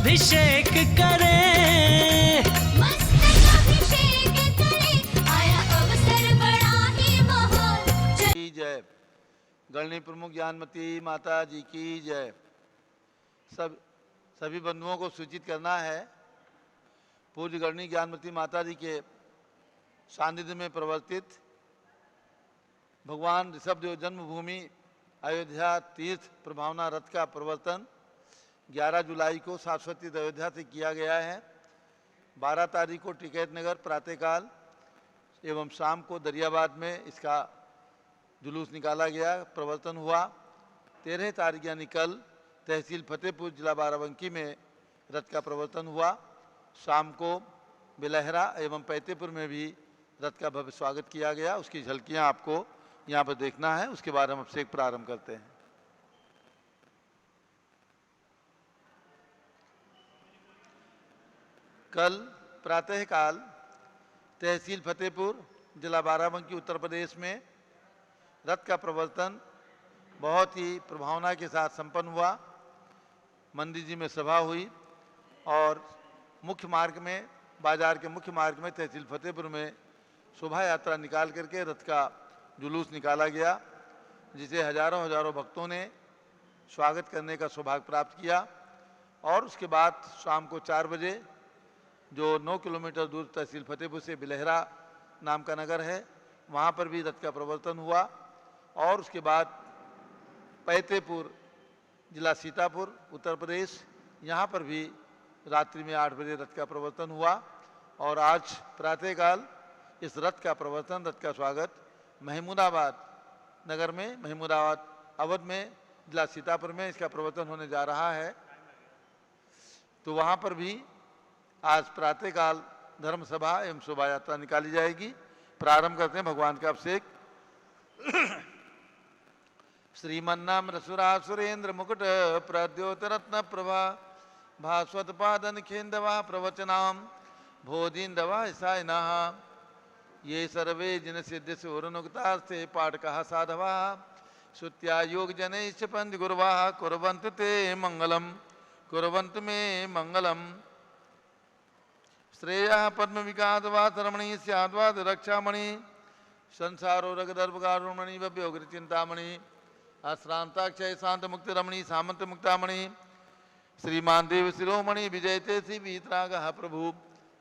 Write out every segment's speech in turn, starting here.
अभिषेक करें, मस्तक अभिषेक करें, आया अवसर बड़ा ही महान। की जय। गणनी प्रमुख ज्ञानमती माता जी की जय। सभी बंधुओं को सूचित करना है, पूज्य गणनी ज्ञानमती माता जी के सानिध्य में प्रवर्तित भगवान ऋषभदेव जन्मभूमि अयोध्या तीर्थ प्रभावना रथ का प्रवर्तन 11 जुलाई को शाश्वती अयोध्या से किया गया है। 12 तारीख को टिकैत नगर प्रातःकाल एवं शाम को दरियाबाद में इसका जुलूस निकाला गया, प्रवर्तन हुआ। 13 तारीख यानी कल तहसील फतेहपुर जिला बाराबंकी में रथ का प्रवर्तन हुआ। शाम को बिलहरा एवं पैतेपुर में भी रथ का भव्य स्वागत किया गया। उसकी झलकियां आपको यहाँ पर देखना है, उसके बाद हम अभिषेक प्रारंभ करते हैं। कल प्रातःकाल तहसील फतेहपुर जिला बाराबंकी उत्तर प्रदेश में रथ का प्रवर्तन बहुत ही प्रभावना के साथ संपन्न हुआ। मंदिर जी में सभा हुई और मुख्य मार्ग में, बाजार के मुख्य मार्ग में तहसील फतेहपुर में शोभा यात्रा निकाल करके रथ का जुलूस निकाला गया, जिसे हजारों भक्तों ने स्वागत करने का सौभाग्य प्राप्त किया। और उसके बाद शाम को 4 बजे जो 9 किलोमीटर दूर तहसील फतेहपुर से बिलहरा नाम का नगर है, वहाँ पर भी रथ का प्रवर्तन हुआ। और उसके बाद पैतेपुर जिला सीतापुर उत्तर प्रदेश, यहाँ पर भी रात्रि में 8 बजे रथ का प्रवर्तन हुआ। और आज प्रातःकाल इस रथ का प्रवर्तन, रथ का स्वागत महमूदाबाद नगर में, महमूदाबाद अवध में, जिला सीतापुर में इसका प्रवर्तन होने जा रहा है। तो वहाँ पर भी आज प्रातःकाल धर्म सभा एवं शोभा यात्रा निकाली जाएगी। प्रारंभ करते हैं भगवान का अभिषेक। श्रीमन्नाम रसुरा सुरेंद्र मुकुट प्रद्योत रत्न प्रभा भास्वत पादन खेन्दवा प्रवचनाम भोदीन्दवा ईसाइनः ये सर्वे जिन सिद्ध सुरनुक्तास्ते पाठकः साधवा श्रुत्या योग जनैश्च पंथ गुरुवाः कुर्वन्तु ते मंगलम, कुर्वन्तु मे मंगलम। श्रेयः पद्म विकासवाद रमणी स्याद्वाद रक्षामणि संसारो रगदर्भकारुमणि भव्योग्र चिंतामणि अश्रांताक्षय शांत मुक्त रमणी सामंत मुक्तामणि श्रीमान देव शिरोमणि विजयते श्री वीतरागः प्रभु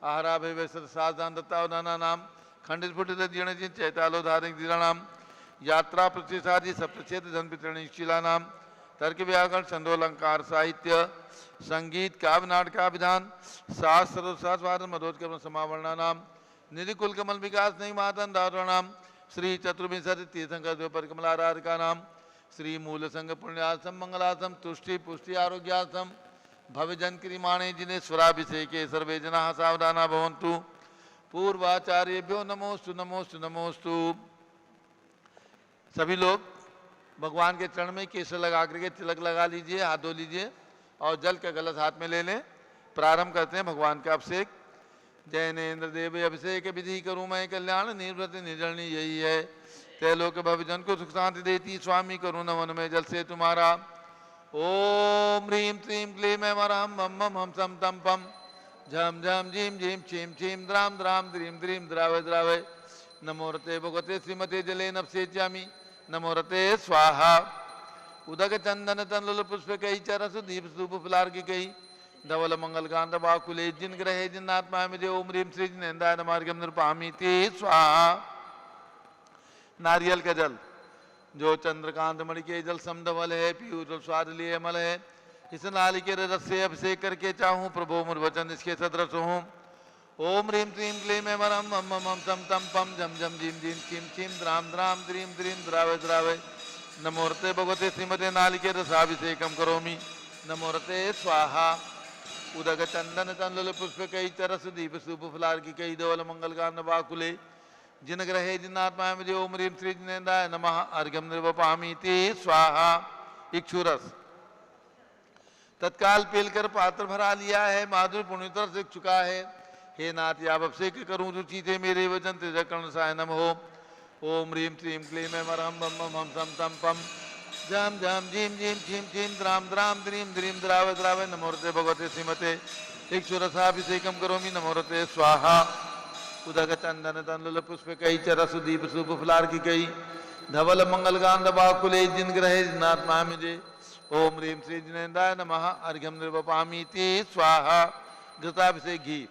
आहाराभय साधान दत्तावधाना नाम खंडित फुटित जीर्ण जिन चैतालो धारिक दीराणाम यात्रा प्रतिसादी सप्तछेद धन पितृणी शिला नाम तर्क व्याकरण छंदोलंकार साहित्य संगीत काव्य नाटका विधान शास्त्र शास्त्र मधोज कर्म समावरणा नाम निधि कुल कमल विकास नहीं मातन दारुणाम श्री चतुर्विंशति तीर्थंकर देव परिकमलाराधिका नाम श्री मूल संघ पुण्यासम मंगलासम तुष्टि पुष्टि आरोग्यासम भवजन क्रिमाणे जिन्हें स्वराभिषेके सर्वे जना सावधाना भवन्तु। पूर्वाचार्यभ्यो नमोस्तु नमोस्तु नमोस्तु। सभी लोग भगवान के चरण में केसर लगा करके तिलक लगा लीजिए, हाथ धो लीजिए और जल का गलत हाथ में ले लें। प्रारंभ करते हैं भगवान का अभिषेक। जैनेन्द्र देव अभिषेक विधि करूँ मैं कल्याण निर्वृत निर्जरणी यही है, त्रैलोक भवजन को सुख शांति देती स्वामी करुण वन में जल से तुम्हारा। ओम ह्रीं श्रीं क्लीं ऐं वरहं मम मम हम सम तम पम झम झम झीम झीम छीम छीम द्राम द्राम द्रीम द्रीम द्रावय द्रावय। नमो रते भगवते श्रीमते जले नपसेच्यामि नमो रते स्वाहा। उदक चंदन तनल पुष्प कही चरस दीप स्तूप फुलार्घ्य कही धवल मंगल कांत बाकुले जिन ग्रहे जिन्नात्मा में ओम ह्रीं श्री जिनेन्द्राय मार्गम नृपामि ते स्वाहा। नारियल का जल जो चंद्रकांत मणि के जल समधवल है, पीयूष स्वाद लिए अमल है, इस नाली के रस से अभिषेक करके चाहूँ प्रभु मुर्वचन इसके सदृश हूँ। ओम ह्रीं श्रीं क्लीं ऐं वरहं मम मम हम सम तम पम झम झम झीम झीम छीम छीम द्राम द्राम द्रीम द्रीम द्रावय द्रावय। नमो रते भगवते श्रीमते नालिके रसाभिषेकम करोमि नमो रते स्वाहा। उदक चंदन तनल पुष्प कई चरस दीप सूप फुलार्घ्य कई धवल मंगल कांत बाकुले जिन ग्रहे जिन्नात्मा में ओम ह्रीं श्री जिनेन्द्राय नमः अर्घ्यम निर्वपामि ते स्वाहा। इक्षुरस तत्काल पीलकर पात्र भरा लिया है, माधुर पुण्योत्तर से चुका है। हे नाथ याव अभिषेक करूँ रुचि थे मेरे वचन त्रिजकर्ण सायनम हो। ओम ह्रीं श्रीं क्लीं ऐं वरहं मम मम हम सम तम पम झम झम झीम झीम छीम छीम द्राम द्राम द्रीम द्रीम द्रावे द्रावे नमोरते भगवते श्रीमते इक्षुरसाभिषेकम करोमि नमोरते स्वाहा उदक चंदन तंडुल पुष्प कई चरसु दीप सुप फुलार की कई धवल मंगल गांध बाकुले जिन ग्रहे जिनाथ मामिजे ओम ह्रीम श्री जिनेन्द्राय नमः अर्घ्यम निर्वपामीति स्वाहा घृताभिषेक घी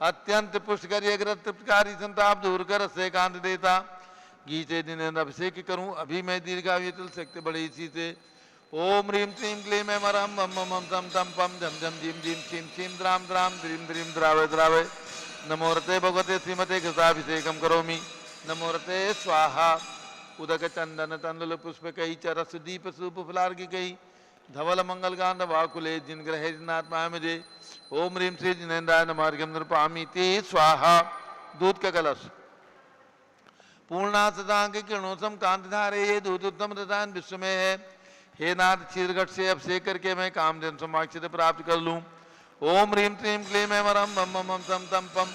अत्यंत पुष्कर तृप्तकारी संताप दूर कर से कांत देता घी से जिनेन्द्र अभिषेक करूं अभी मैं दीर्घायु चल सकते बड़े इसी से ओम ह्रीम क्लीम क्लीम मरम मम मम तम तम पम झम झम झीम झीम छीम छीम द्राम द्राम द्रीम द्रीम द्रावे द्रावे नमोरते भगवते श्रीमते घृताभिषेकम करोमि नमोरते स्वाहा उदक चंदन तंडुल पुष्प कई चरस दीप सूप फुलार की कई धवल मंगल गांध वाकुले जिन ग्रहे जिनाथ मामिजे ओम ह्रीम श्री जिनेन्द्राय नमः अर्घ्यम निर्वपामीति स्वाहा दूध का कलश पूर्णा सदांग किरणोत्तम कांतधारे ये दूध उत्तम रसायन विश्व में है हे नाथ क्षीरघट से अभिषेक करके मैं कामधेनु समाक्षित प्राप्त कर लूं ओम ह्रीम क्लीम क्लीम मरम मम मम तम तम पम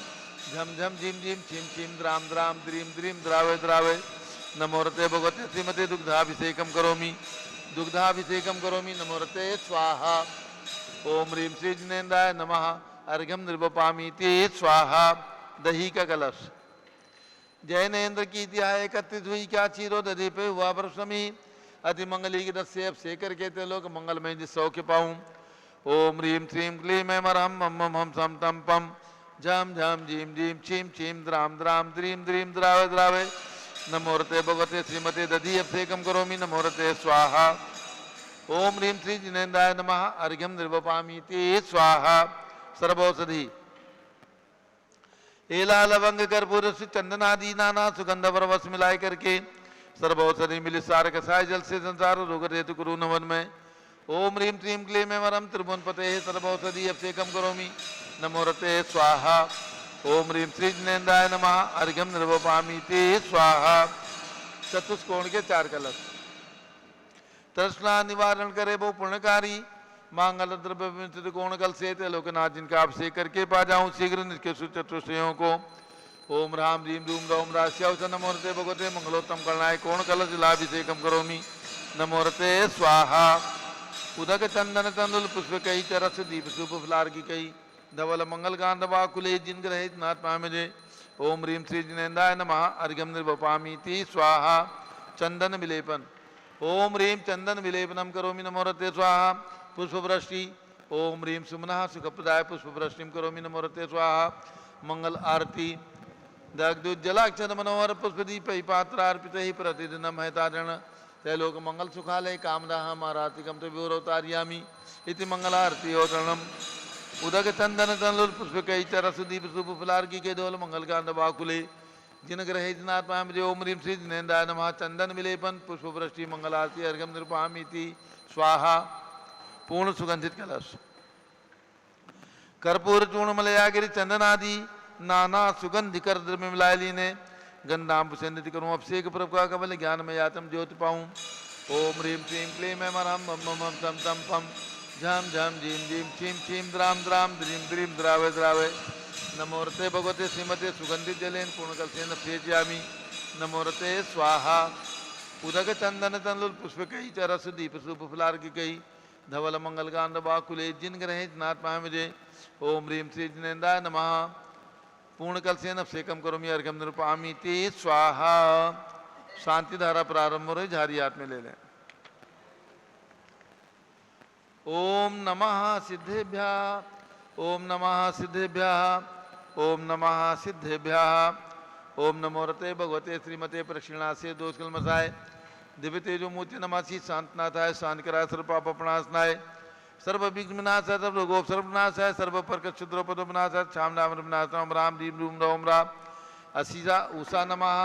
झम झम झीम झीम छीम छीम द्राम द्राम द्रीम द्रीम द्रावे द्रावे नमोरते भगवते श्रीमते दुग्धाभिषेकम करोमि नमोरते स्वाहा ओम ह्रीम श्री जिनेन्द्राय नमः अर्घ्यम निर्वपामीति स्वाहा दही का कलश जैनेन्द्र की ध्याय एकत्रित हुई क्या चीरो दधी पे हुआ परसमी अति मंगली की रस से अभिषेक करके ते लोग मंगलमय जिस सौख्य पाऊं ओम ह्रीम श्रीम क्लीम मरहम मम मम सम तम पम झम झम झीम झीम छीम छीम द्राम द्राम द्रीम द्रीम द्रावे द्रावे नमोरते भगवते श्रीमते दधी अभिषेकम करोमि नमोरते स्वाहा ओम ह्रीम श्री जिनेन्द्राय नमः अर्घ्यम निर्वपामीति स्वाहा सर्वौषधि एला लवंग कर्पूर से चंदनादि नाना सुगंध परवश मिलाए करके सर्वौषधि मिली सार कसाय जल से संसार रोग रेतु कुरु नवन में ओम ह्रीम श्रीम क्लीम वरम त्रिभुवन पते सर्वौषधि अभिषेकम करोमि नमोरते स्वाहा ओम ह्रीम श्री जिनेन्द्राय नमः अर्घ्यम निर्वपामीति स्वाहा चतुष्कोण के 4 कलश तृष्णा निवारण करे वो पुण्यकारी मांगल द्रव्य विंसित कोण कल से लोकनाथ जिनका अभिषेक करके पा जाऊं शीघ्र निष्के चतुष्टयों को ओम राम रीम रूम रौम राश्यावस नमोरते भगवते मंगलोत्तम करणाय कोण कलश लाभिषेकम करोमि नमोरते स्वाहा उदक चंदन तंडुल पुष्प कई चरस दीप सुप फुलार की कई धवल मंगल गांध वाकुले जिन ग्रहे जिनाथ मामिजे ओम ह्रीम श्री जिनेन्द्राय नमः अर्घ्यम निर्वपामीति स्वाहा चंदन विलेपन ओम ह्रीम चंदन विलेपनम करोमि नमोरते स्वाहा पुष्पवृष्टि ओम ह्रीम सुमनः सुखप्रदाय पुष्पवृष्टिम करोमि नमोरते स्वाहा मंगल आरती दग्धोज्जलाक्षर मनोहर पुष्पदीप पात्रार्पित ही प्रतिदिनम हैतारण त्रैलोक मंगल सुखालय कामदाह मारातिकम तविरोतार्यामि इति मंगलारती ओतरणम उदक चंदन तंडुल पुष्प कई चरस दीप सुप फुलार की के दोल मंगल कांड बाकुले जिन ग्रहे जिनाथ मामिजे ओम ह्रीम श्री जिनेन्द्राय नमः चंदन विलेपन पुष्पवृष्टि मंगलारती अर्घ्यम निर्वपामीति स्वाहा पूर्ण सुगंधित कलश कर्पूर चूर्ण मलयागिरी चंदनादि नाना सुगंधि कर द्रव्य मिलाए लीने गंधाम पुष्पित करूं अभिषेक प्रभ का कमल ज्ञान में यातम ज्योति पाऊं ओम ह्रीम श्रीम क्लीम मरहम मम मम तम तम पम झम झम झीम झीम छीम छीम द्राम द्राम द्रीम द्रीम द्रावे द्रावे नमोरते भगवते श्रीमते सुगंधित जलेन पूर्णकलसेन अभिषेचयामि नमोरते स्वाहा उदक चंदन तंडुल पुष्प कई चरस दीप सुप फुलार की कई धवल मंगल गांध बाकुले जिन ग्रहे जिनाथ मामिजे ओम ह्रीम श्री जिनेन्द्राय नमः पूर्णकलसेन अभिषेकम करोमि अर्घ्यम निर्वपामीति स्वाहा शांति धारा प्रारंभ हो रही झारी हाथ में ले लें ओम नमः सिद्धेभ्यः ओम नमः सिद्धेभ्यः ओम नमः सिद्धेभ्यः ओम नमोरते भगवते श्रीमते प्रक्षिणासे दोषकलमसाय दिव्य तेजो मूर्ति नमासी शांतनाथाय शांतिकराय सर्व पाप प्रणाशनाय सर्व विघ्ननाशाय सर्व रोगोप सर्वनाशाय सर्व परक क्षुद्रोपदोपनाशाय श्याम नाम विनाशम राम रीम रूम रौम राम असीसा उषा नमः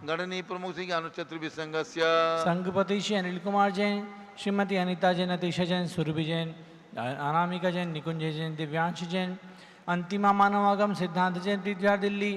गणनी प्रमुख श्री ज्ञानचतुर्भि संघस्य संघपति श्री अनिल कुमार जैन श्रीमती अनिता जैन अतिशा जैन सुरभि जैन अनामिका जैन निकुंज जैन दिव्यांश जैन अंतिमा मानवागम सिद्धांत जैन पृथ्वी दिल्ली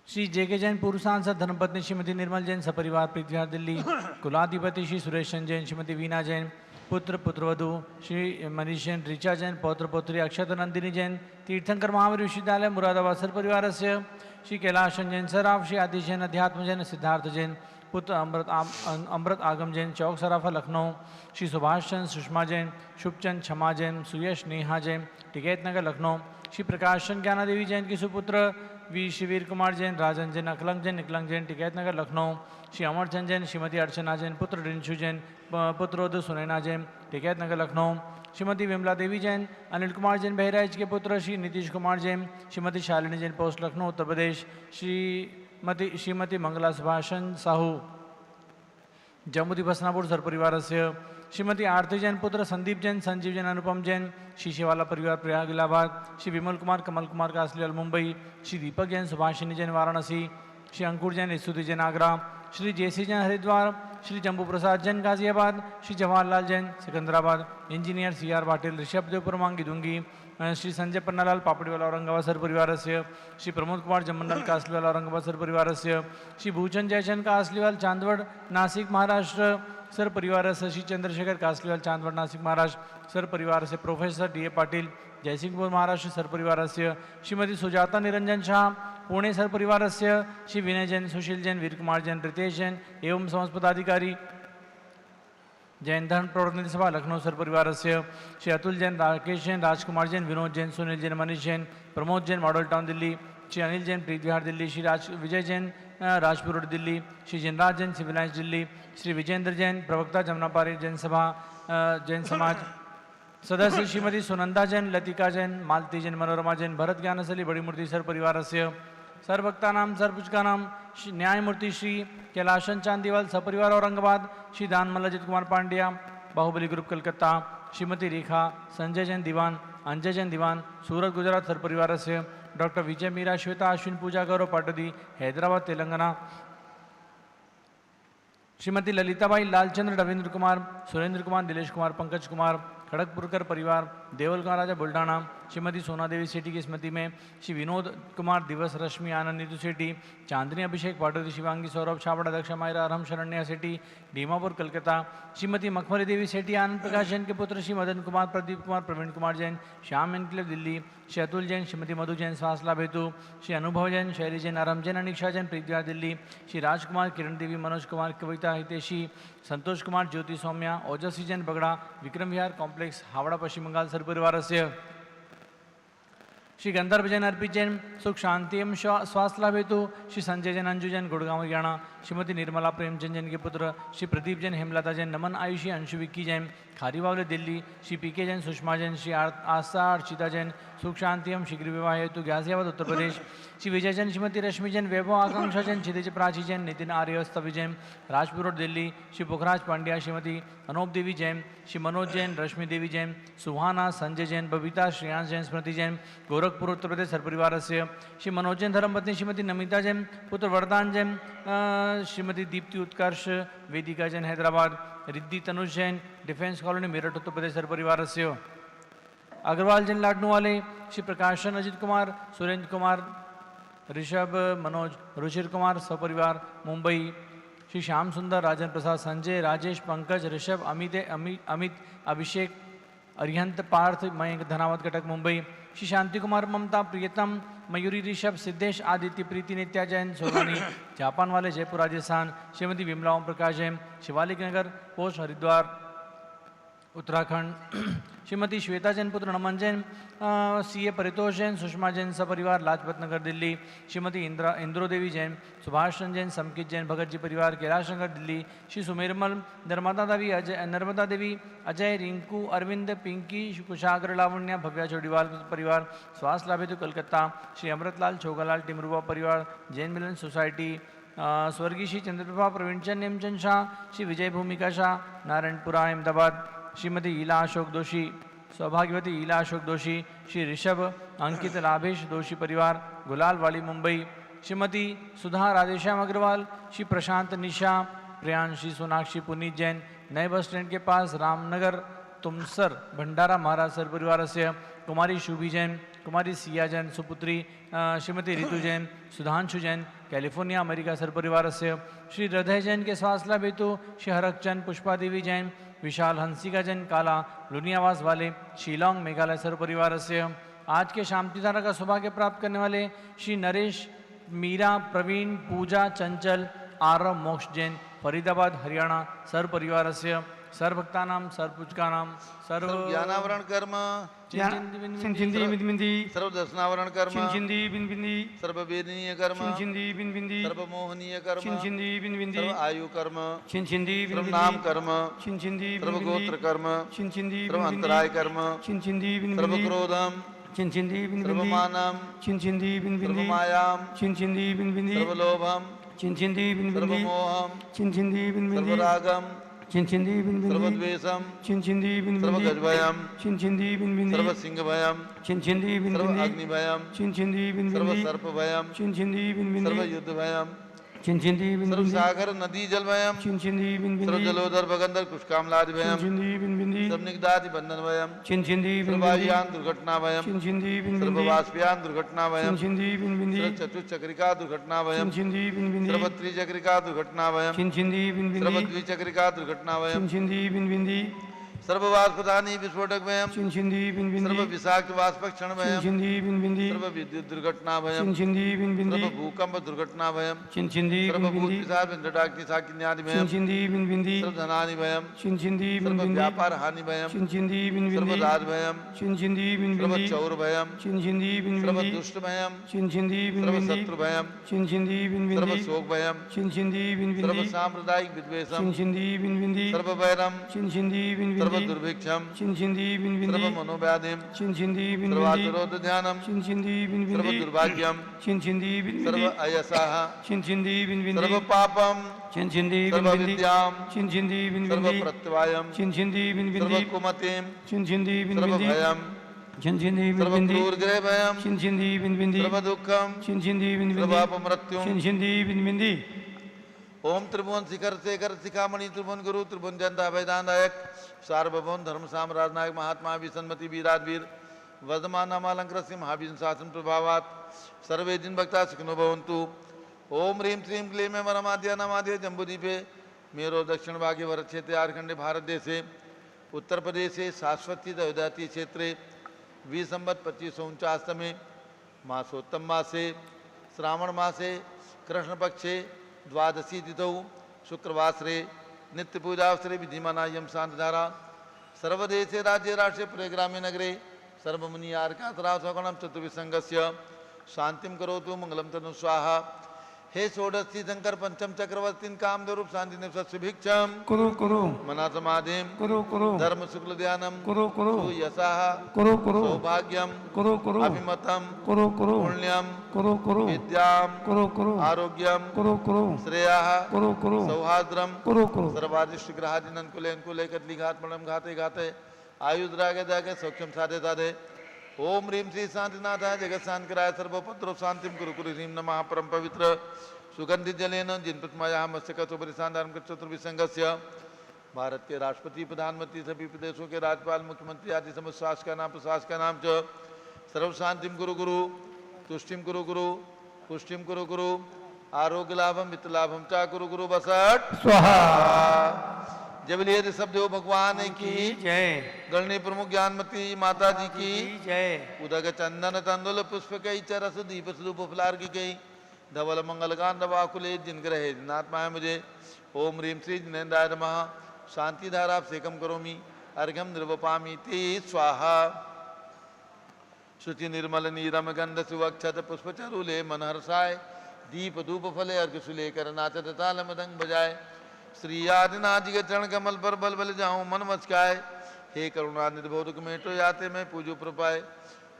श्री जेके जैन पूर्व सांसद धर्मपत्नी श्रीमती निर्मल जैन सपरिवार पृथ्वी दिल्ली कुलाधिपति श्री सुरेश चंद्र जैन श्रीमती वीना जैन पुत्र पुत्रवधु श्री मनीष जैन ऋचा जैन पौत्र पौत्री अक्षत नंदिनी जैन तीर्थंकर महावीर विश्वविद्यालय मुरादाबाद सर परिवार से श्री कैलाश जैन सराफ श्री आदि जैन अध्यात्म जैन सिद्धार्थ जैन पुत्र अमृत आगम जैन, चौक सराफा लखनऊ। श्री सुभाष चंद्र सुषमा जैन, शुभचंद क्षमा जैन, सुयश नेहा जैन, टिकैत नगर लखनऊ। श्री प्रकाश चंद ज्ञाना देवी जैन के सुपुत्र वी शिवीर कुमार जैन, राजन जैन, अकलंग जैन, निकलंग जैन, टिकैत नगर लखनऊ। श्री अमरचंद जैन, श्रीमती अर्चना जैन, पुत्र रिंशु जैन, पुत्र सुनैना जैन, टिकैत नगर लखनऊ। श्रीमती विमला देवी जैन, अनिल कुमार जैन बहराइच के पुत्र श्री नीतीश कुमार जैन, श्रीमती शालिनी जैन, पोस्ट लखनऊ उत्तर प्रदेश। श्रीमती मंगला सुभाषन साहू, जम्मू बसनापुर सर परिवार से। श्रीमती आरती जैन, पुत्र संदीप जैन, संजीव जैन, अनुपम जैन, शीशेवाला परिवार Prayag Allahabad. Shri Vimal Kumar, Kamal Kumar Kasliwal Mumbai. Shri Deepak Jain, Subhashini Jain Varanasi. Shri Ankur Jain, Stuti Jain Agra. Shri J C Jain Haridwar. Shri Jambu Prasad Jain Ghaziabad. Shri Jawaharlal Jain Secunderabad. Engineer C R Patil Rishabh Dev परमांगी दूंगी। श्री संजय पन्नालाल पापड़ीवाला औरंगाबाद सर परिवार से। श्री प्रमोद कुमार जमनलाल कासलीवाल औरंगाबाद सर परिवार से। श्री भूचंद जयचंद कासलीवाल चांदवड़ नासिक महाराष्ट्र सर परिवार से। श्री चंद्रशेखर कासलीवाल चांदवड़ नासिक महाराष्ट्र सर परिवार से। Professor D A Patil Jaysingpur Maharashtra सर परिवार से। श्रीमती सुजाता निरंजन शाह पुणे सर परिवार से। श्री विनय जैन, सुशील जैन, वीर कुमार जैन, रितेश जैन एवं समस्त पदाधिकारी जैन धर्म प्रवर्तन सभा लखनऊ सर परिवार से। श्री अतुल जैन, राकेश जैन, राजकुमार जैन, विनोद जैन, सुनील जैन, मनीष जैन, प्रमोद जैन मॉडल टाउन दिल्ली। श्री अनिल जैन, प्रीत विहार दिल्ली। श्री विजय जैन, राजपुर रोड दिल्ली। श्री जिनराज जैन, सिविलाइंस दिल्ली। श्री विजेंद्र जैन, प्रवक्ता जमुनापारी जैन सभा जैन समाज। सदस्य श्रीमती सुनंदा जैन, लतिका जैन, मालती जैन, मनोरमा जैन, भरत ज्ञानसली बड़ी मूर्ति सर परिवार से। सर्वभक्ता नाम सर्वपूजका नाम न्यायमूर्ति श्री कैलाशन चांदीवाल सपरिवार औरंगाबाद। श्री दानमल अजित कुमार पांड्या बाहुबली ग्रुप कलकत्ता। श्रीमती रेखा संजय जैन दीवान, अंजय जैन दीवान सूरत गुजरात सर परिवार से। डॉक्टर विजय मीरा श्वेता अश्विन पूजा गौरव पाटदी हैदराबाद तेलंगाना। श्रीमती ललिताबाई लालचंद्र, रविंद्र कुमार, सुरेंद्र कुमार, दिलेश कुमार, पंकज कुमार खड़गपुरकर परिवार देवलगांव राजा बुल्ढाना। श्रीमती सोना देवी सेठी की स्मृति में श्री विनोद कुमार, दिवस रश्मि आनंद नीतू सेठी, चांदनी अभिषेक पाटोदी, शिवांगी सौरभ छाबड़ा, दक्षा मायरा, अरहम शरण्या सेठी डीमापुर कलकत्ता। श्रीमती मखमली देवी सेठी आनंद प्रकाश जैन के पुत्र श्री मदन कुमार, प्रदीप कुमार, प्रवीण कुमार जैन श्याम एनक्लेव दिल्ली। श्री अतुल जैन, श्रीमती मधु जैन स्वास्थ्य लाभ हेतु। श्री अनुभव जैन, शैली जैन, अरहम जैन, अनिक्षा जैन प्रीतिया दिल्ली। श्री राजकुमार, किरण देवी, मनोज कुमार, कविता हितेशी, संतोष कुमार, ज्योति सौम्या, ओजस्वी जैन बगड़ा, विक्रम विहार कॉम्प्लेक्स हावड़ा पश्चिम बंगाल सर परिवार से। श्री गंधर्व जैन, अर्पित जैन सुख शांति एवं स्वास्थ्य लाभ हेतु। श्री संजय जैन, अंजू जैन गुड़गांव हरियाणा। श्रीमती निर्मला प्रेमचंद जैन के पुत्र श्री प्रदीप जैन, हेमलता जैन, नमन आयुषी, अंशु विक्की जैन खारीबावले दिल्ली। श्री पीके जैन, सुषमा जैन, श्री आस्था अर्चिता जैन सुख शांति एवं शीघ्र विवाह हेतु गाजियाबाद उत्तर प्रदेश। श्री विजय जैन, श्रीमती रश्मि जैन, वैभव आकांक्षा जैन, क्षितिज प्राची जैन, नितिन आर्य स्तवी जैन राजपुर रोड दिल्ली। श्री पुखराज पांड्या, श्रीमती अनूप देवी जैन, श्री मनोज जैन, रश्मि देवी जैन, सुहाना, संजय जैन, बबीता, श्रेयांश जैन, स्मृति जैन गोरखपुर उत्तर प्रदेश सर परिवार से। श्री मनोज जैन धर्मपत्नी श्रीमती नमिता जैन, पुत्र वरदान जैन, श्रीमती दीप्ति उत्कर्ष, वेदिका Jain Hyderabad. Riddhi Tanuj Jain, defence colony Meerut Uttar Pradesh sir परिवार से। अग्रवाल जैन लाडनू वाले। श्री प्रकाशन अजित कुमार, सुरेंद्र कुमार, ऋषभ, मनोज, रुचिर कुमार सपरिवार मुंबई। श्री श्याम सुंदर, राजन प्रसाद, संजय, राजेश, पंकज, ऋषभ, अमित, अभिषेक, अरिहंत, पार्थ, मयंक, धनावत, कटक मुंबई। श्री शांति कुमार, ममता, प्रियतम, मयूरी, ऋषभ, सिद्धेश, आदित्य, प्रीति, नित्या जैन, सोनानी जापान वाले जयपुर राजस्थान। श्रीमती विमला ओम प्रकाश जैन, शिवालिक नगर पोस्ट हरिद्वार उत्तराखंड। श्रीमती श्वेता जैन, पुत्र नमन जैन, सीए परितोष जैन, सुषमा जैन सपरिवार लाजपत नगर दिल्ली। श्रीमती इंद्रो देवी जैन, सुभाष चंद्र जैन, समकित जैन भगत जी परिवार कैलाश नगर दिल्ली। श्री सुमेरमल, नर्मदा देवी, अजय, रिंकू, अरविंद, पिंकी, कुशाग्र, लावण्या, भव्या चोडीवाल परिवार स्वास्थ्य लाभ हेतु कलकत्ता। श्री अमृतलाल, छोगालाल, टिमरुआ परिवार जैन मिलन सोसाइटी। स्वर्गीय श्री चंद्रप्रभा, प्रवीणचंद, नेमचंद शाह, श्री विजय भूमिका शाह, नारायणपुरा अहमदाबाद। श्रीमती ईला अशोक दोषी, सौभाग्यवती ईला अशोक दोषी, श्री ऋषभ, अंकित, लाभेश दोषी परिवार गुलाल वाली मुंबई। श्रीमती सुधा राधेश्याम अग्रवाल, श्री प्रशांत, निशा, प्रियांशी, सोनाक्षी, पुनीत जैन, नए बस स्टैंड के पास रामनगर तुमसर भंडारा महाराज सर परिवार से। कुमारी शुभी जैन, कुमारी सिया जैन सुपुत्री, श्रीमती ऋतु जैन, सुधांशु जैन, कैलिफोर्निया अमेरिका सर परिवार से। श्री हृदय जैन के स्वास्थ्य लाभ हेतु श्री हरकचंद, पुष्पा देवी जैन, विशाल, हंसिका जैन काला, लुनियावास वाले, शिलोंग मेघालय सर परिवार से। आज के शांति धारा का सौभाग्य प्राप्त करने वाले श्री नरेश, मीरा, प्रवीण, पूजा, चंचल, आरव मोक्ष जैन फरीदाबाद हरियाणा सर्व परिवारस्य सर्वभक्तानां सर्वपूजकानां सर्व ज्ञानावरण कर्म चिंचिंदी बिंदी सर्व दर्शनावरण कर्म चिंचिंदी बिंदी सर्व वेदनीय कर्म चिंचिंदी बिंदी सर्व मोहनीय कर्म चिंचिंदी बिंदी सर्व आयु कर्म चिंचिंदी सर्व नाम कर्म चिंचिंदी सर्व गोत्र कर्म चिंचिंदी सर्व अंतराय कर्म चिंचिंदी सर्व बिंदी क्रोधम चिंचिंदी सर्व बिंदी मानम चिंचिंदी सर्व बिंदी मायाम चिंचिंदी बिंदी सर्व लोभम चिंचिंदी सर्व बिंदी मोहम चिंचिंदी सर्व बिंदी रागम चिंचिंदी सर्व बिंदी द्वेषम चिंचिंदी सर्व बिंदी गजभयम चिंचिंदी बिंदी सर्व सिंह भयम चिंचिंदी सर्व बिंदी अग्नि भयम चिंचिंदी सर्व बिंदी सर्प भयम चिंचिंदी सर्व बिंदी युद्ध भयम चिंचिंदी सर्व बिंदी सागर नदी जल भयम चिंचिंदी सर्व बिंदी जलोदर भगंदर कुशकामलादि भयम चिंचिंदी बिंदी सर्व निगदादि बंधन भयम चिंचिंदी सर्व बिंदी वायुयान दुर्घटना भयम चिंचिंदी सर्व बिंदी वाष्पयान दुर्घटना भयम चिंचिंदी बिंदी सर्व चतुश्चक्रिका दुर्घटना भयम चिंचिंदी बिंदी सर्व त्रिचक्रिका दुर्घटना भयम चिंचिंदी सर्व बिंदी द्विचक्रिका दुर्घटना भयम चिंचिंदी बिंदी सर्व वाष्पदानी विस्फोटक भयम चिंचिंदी सर्व बिंदी विषाक्त वाष्प क्षण भयम चिंचिंदी बिंदी सर्व विद्युत दुर्घटना भयम चिंचिंदी बिंदी सर्व भूकंप दुर्घटना भयम चिंचिंदी सर्व भूत बिंदी पिशाच विंध्याटाग्नि साकिन्यादि भयम चिंचिंदी बिंदी सर्व धनानि भयम चिंचिंदी सर्व बिंदी व्यापार हानि भयम चिंचिंदी सर्व बिंदी राज भयम चिंचिंदी सर्व बिंदी चौर भयम चिंचिंदी सर्व बिंदी दुष्ट भयम चिंचिंदी सर्व बिंदी शत्रु भयम चिंचिंदी सर्व बिंदी शोक भयम चिंचिंदी सर्व बिंदी सांप्रदायिक विद्वेषम चिंचिंदी बिंदी सर्व वैरम चिंचिंदी सर्व बिंदी दुर्भिक्षम चिंचिंदी सर्व बिंदी मनोव्याधिम चिंचिंदी सर्व बिंदी आतुरोध ध्यानम चिंचिंदी सर्व बिंदी दुर्भाग्यम चिंचिंदी सर्व बिंदी अयसाह चिंचिंदी बिंदी सर्व पापम चिंचिंदी सर्व बिंदी विद्याम चिंचिंदी सर्व बिंदी प्रत्यवायम चिंचिंदी सर्व बिंदी कुमतिम चिंचिंदी सर्व बिंदी भयम चिंचिंदी सर्व बिंदी क्रूर ग्रह भयम चिंचिंदी बिंदी सर्व दुखम चिंचिंदी सर्व बिंदी अपमृत्युम चिंचिंदी बिंदी ओम त्रिभुवन शिखर शेखर शिखामणि त्रिभुवन गुरु त्रिभुवन जनता वेदांतायक सार्वभौम धर्म साम्राज्य नायक महात्मा विसन्मति वीराधवीर वर्धमान नामालंकृत महावीर शासन प्रभावात सर्वे दिन भक्ता सुखिनो भवन्तु। ओम ह्रीं श्रीं क्लीं में वरमाद्य नमाद्य जम्बूदीपे मेरो दक्षिण भागे भरत क्षेत्रे झारखंडे भारत देशे उत्तर प्रदेशे शाश्वती दयोदाती क्षेत्रे विसंवत 2549 में मासोत्तम मासे श्रावण मासे कृष्ण पक्षे द्वादशी तिथौ शुक्रवासरे नित्य पूजावसरे विधिमानायम शांतधारा सर्वदेशे राज्ये राष्ट्रे पुरे ग्रामे नगरे सर्वमुनि आर्कातराव सगुणम चतुर्विसंगस्य शांतिम करोतु मंगलम तनु स्वाहा। हे षोडशी शंकर पंचम चक्रवर्ती कामदेव रूप शांति सुभिक्षम करो करो मना समाधिम करो करो धर्म शुक्ल ध्यानम करो करो यशाह करो करो सौभाग्यम करो करो अभिमतम करो करो पुण्यम करो करो विद्याम करो करो आरोग्यम करो करो श्रेया करो करो सौहार्द्रम करो करो सर्वादिष्ट ग्रहादिन अनुकूले अनुकूले कदली घात मणम घाते घाते आयुद्रागे दागे सौख्यम साधे साधे। ओम ह्रीं श्री शांतिनाथाय जगत शांतिकराय सर्वपत्रो शांतिम कुरु कुरु ह्रीं नमः परम पवित्र सुगंधित जलेन जिन पद्माया मस्तकोपरि शांतारं चतुर्विसंगस्य भारत के राष्ट्रपति प्रधानमंत्री सभी प्रदेशों के राज्यपाल मुख्यमंत्री आदि समस्त शासका नाम प्रशासका नाम च सर्व शांतिम गुरु गुरु तुष्टिम गुरु गुरु पुष्टिम गुरु गुरु आरोग्य लाभम वित्त लाभम चा गुरु गुरु बसट स्वाहा जबलिए ऋषभदेव भगवान की जय गणनी प्रमुख ज्ञानमती माता जी की जय उदक चंदन तंदुल पुष्प कई चरस दीप स्वरूप फलार की कई धवल मंगल कांड वाकुले जिन ग्रहे जिनात्मा है मुझे। ओम ह्रीं श्री जिनेन्द्राय नमः शांति धारा सेकम करोमि अर्घ्यम निर्वपामि ते स्वाहा। शुचि निर्मल नीरम गंध सुवक्षत पुष्पचरूले मनहर्षाय दीप धूप फले अर्घ सुलेकर नाचत ताल मदंग बजाय श्री आदिनाथ जी के चरण कमल पर बल बल जाऊं मन मचकाए हे करुणा निर्भोधक मेटो याते मैं पूजो प्रपाए।